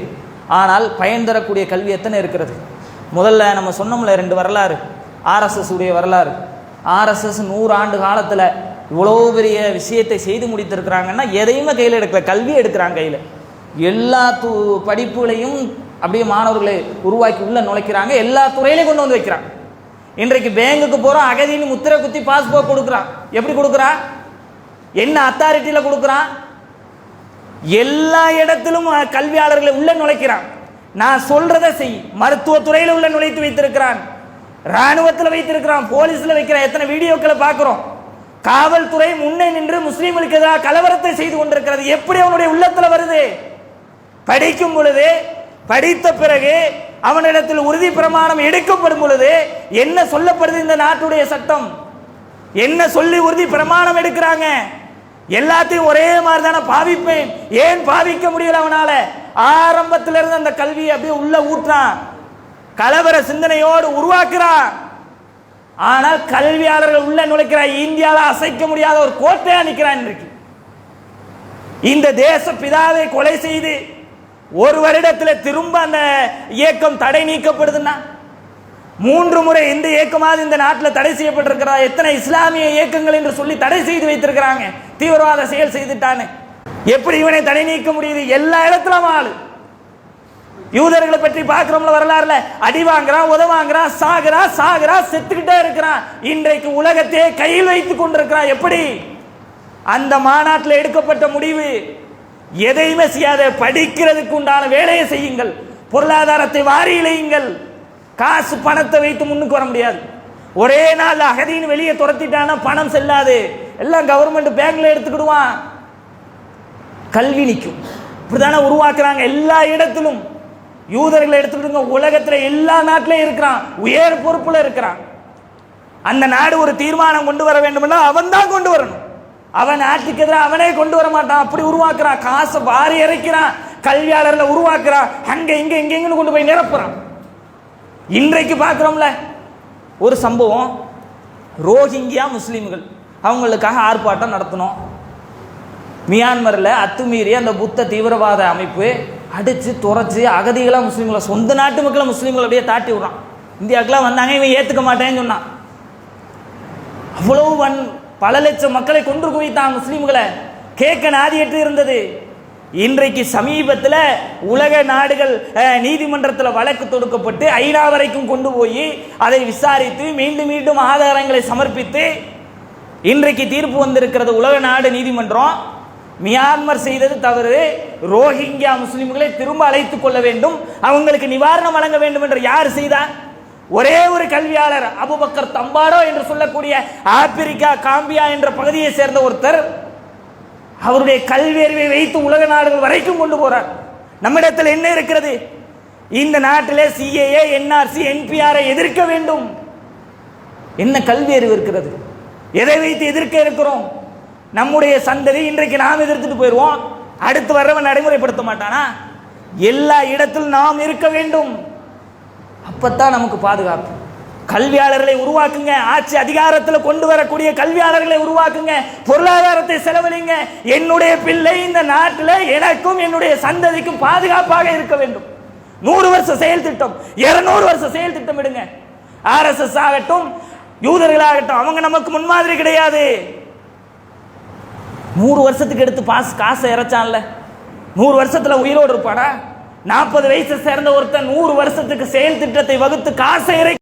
Speaker 1: ஆனால் பயன் தரக்கூடிய கல்வி எத்தனை இருக்கிறது? முதல்ல நம்ம சொன்னோம்ல 2 வரலாறு, ஆர்எஸ்எஸ் உடைய வரலாறு. ஆர்எஸ்எஸ் 100 ஆண்டு காலத்தில் இவ்வளோ பெரிய விஷயத்தை செய்து முடித்திருக்கிறாங்கன்னா எதையுமே கையில் எடுக்கல, கல்வி எடுக்கிறாங்க கையில். எல்லா படிப்புகளையும் அப்படியே மாணவர்களை உருவாக்கி உள்ள நுழைக்கிறாங்க, எல்லா துறையிலையும் கொண்டு வந்து வைக்கிறாங்க. இன்றைக்கு பேங்குக்கு போகிறோம், அகதின்னு முத்திரை குத்தி பாஸ்போர்ட் கொடுக்குறான். எப்படி கொடுக்குறான்? என்ன அத்தாரிட்டியில் கொடுக்குறான்? எல்லா இடத்திலும் கல்வியாளர்களை உள்ள நுழைக்கிறான். நான் சொல்றதை செய். மருத்துவத்துறையில் உள்ள நுழைத்து வைத்திருக்கிறான், இராணுவத்தில் வைத்திருக்கிறான், போலீஸில் வைக்கிறான். எத்தனை வீடியோக்களை பார்க்கிறோம். காவல்துறை முன்னே நின்று முஸ்லீம்களுக்கு எதிராக கலவரத்தை செய்து கொண்டிருக்கிறது. எப்படி அவனுடைய உள்ளத்தில் வருது? படிக்கும் பொழுது, படித்த பிறகு அவனிடத்தில் உறுதி பிரமாணம் எடுக்கப்படும் பொழுது என்ன சொல்லப்படுது? இந்த நாட்டுடைய சட்டம் என்ன சொல்லி உறுதி பிரமாணம் எடுக்கிறாங்க? எல்லாத்தையும் ஒரே மாதிரி தானே பாவிப்பேன். ஏன் பாவிக்க முடியல அவனால? ஆரம்பத்திலிருந்து அந்த கல்வியை அப்படியே உள்ள ஊற்றான், கலவர சிந்தனையோடு உருவாக்குறான். ஆனால் கல்வியாளர்கள் உள்ள நுழைக்கிறார். இந்தியாவில் அசைக்க முடியாத ஒரு கோட்டையா நிற்கிறான். இன்றைக்கு இந்த தேச பிதாவை கொலை செய்து ஒரு வருடத்தில் திரும்ப அந்த இயக்கம் தடை நீக்கப்படுதுன்னா, 3 முறை இந்த இயக்கமாவது இந்த நாட்டில் தடை செய்யப்பட்டிருக்கிறா? எத்தனை இஸ்லாமிய இயக்கங்கள் என்று சொல்லி தடை செய்து வைத்திருக்கிறாங்க. தீவிரவாத செயல் செய்துட்டானே, எப்படி இவனை தடை நீக்க முடியுது? எல்லா இடத்திலும் ஆளு. யூதர்களை பற்றி பார்க்கிறோம்ல வரலாறுல, அடி வாங்குறான், உதவாங்கிறான், சாகுறான், செத்துக்கிட்டே இருக்கிறான். இன்றைக்கு உலகத்தையே கையில் வைத்துக் கொண்டிருக்கிறான். எப்படி? அந்த மாநாட்டில் எடுக்கப்பட்ட முடிவு, எதையுமே செய்யாத, படிக்கிறதுக்கு உண்டான வேலையை செய்யுங்கள், பொருளாதாரத்தை வாரி இழையுங்கள். காசு பணத்தை வைத்து முன்னுக்கு வர முடியாது. ஒரே நாள் அகதின்னு வெளியே துரத்திட்டானா பணம் செல்லாது, எல்லாம் கவர்மெண்ட் பேங்க்ல எடுத்துக்கிடுவான். கல்வி நிற்கும். இப்படிதானே உருவாக்குறாங்க எல்லா இடத்திலும். யூதர்களை எடுத்துக்கிடுங்க, உலகத்தில் எல்லா நாட்டிலையும் இருக்கிறான், உயர் பொறுப்புல இருக்கிறான். அந்த நாடு ஒரு தீர்மானம் கொண்டு வர வேண்டும்னா அவன் தான் கொண்டு வரணும். அவன் நாட்டுக்கு எதிராக அவனே கொண்டு வர மாட்டான். அப்படி உருவாக்குறான், காசை வாரி இறைக்கிறான், கல்வியாளர்களை உருவாக்குறான், அங்க இங்க எங்கெங்கன்னு கொண்டு போய் நிரப்புறான். இன்றைக்கு பார்க்கிறோம்ல ஒரு சம்பவம், ரோஹிங்கியா முஸ்லீம்கள் அவங்களுக்காக ஆர்ப்பாட்டம் நடத்தணும். மியான்மரில் அத்துமீறி அந்த புத்த தீவிரவாத அமைப்பு அடிச்சு துறைச்சி அகதிகளாக முஸ்லீம்களை, சொந்த நாட்டு மக்களை முஸ்லீம்களை அப்படியே தாட்டி விடுறான். இந்தியாவுக்குலாம் வந்தாங்க, இவன் ஏற்றுக்க மாட்டேன்னு சொன்னான். அவ்வளவு பல லட்சம் மக்களை கொன்று குவித்தான் முஸ்லீம்களை. கேட்க நாதியற்று இருந்தது. இன்றைக்கு சமீபத்தில் உலக நாடுகள் நீதிமன்றத்தில் வழக்கு தொடுக்கப்பட்டு ஐநா வரைக்கும் கொண்டு போய் அதை விசாரித்து மீண்டும் மீண்டும் ஆதாரங்களை சமர்ப்பித்து இன்றைக்கு தீர்ப்பு வந்திருக்கிறது. உலக நாடு நீதிமன்றம் மியான்மர் செய்தது தவறு, ரோஹிங்கியா முஸ்லிம்களை திரும்ப அழைத்துக் கொள்ள வேண்டும், அவங்களுக்கு நிவாரணம் வழங்க வேண்டும் என்று யார் செய்தார்? ஒரே ஒரு கல்வியாளர் அபுபக்கர் தம்பாடோ என்று சொல்லக்கூடிய ஆப்பிரிக்கா காம்பியா என்ற பகுதியை சேர்ந்த ஒருத்தர் அவருடைய கல்வி அறிவை வைத்து உலக நாடுகள் வரைக்கும் கொண்டு போறார். நம்மிடத்தில் என்ன இருக்கிறது? இந்த நாட்டிலே சிஏஏ, என்ஆர்சி, என்பிஆரை எதிர்க்க வேண்டும். என்ன கல்வி அறிவு இருக்கிறது? எதை வைத்து எதிர்க்க இருக்கிறோம்? நம்முடைய சந்ததி இன்றைக்கு நாம் எதிர்த்துட்டு போயிடுவோம், அடுத்து வர்றவன் நடைமுறைப்படுத்த மாட்டானா? எல்லா இடத்திலும் நாம் இருக்க வேண்டும். அப்பத்தான் நமக்கு பாதுகாப்பு. கல்வியாளர்களை உருவாக்குங்க, ஆட்சி அதிகாரத்தில் கொண்டு வரக்கூடிய கல்வியாளர்களை உருவாக்குங்க, பொருளாதாரத்தை செலவழிங்க. என்னுடைய பிள்ளை இந்த நாட்டில் எனக்கும் என்னுடைய சந்ததிக்கும் பாதுகாப்பாக இருக்க வேண்டும். 100 வருஷ செயல் திட்டம், 200 வருஷ செயல் திட்டம் விடுங்க. RSS ஆகட்டும், யூதர்களாகட்டும், அவங்க நமக்கு முன்மாதிரி கிடையாது. 100 வருஷத்துக்கு எடுத்து காசை இறைச்சான்ல, 100 வருஷத்துல உயிரோடு இருப்பானா? 40 வயசு சேர்ந்த ஒருத்தன் 100 வருஷத்துக்கு செயல் திட்டத்தை வகுத்து காசை இறை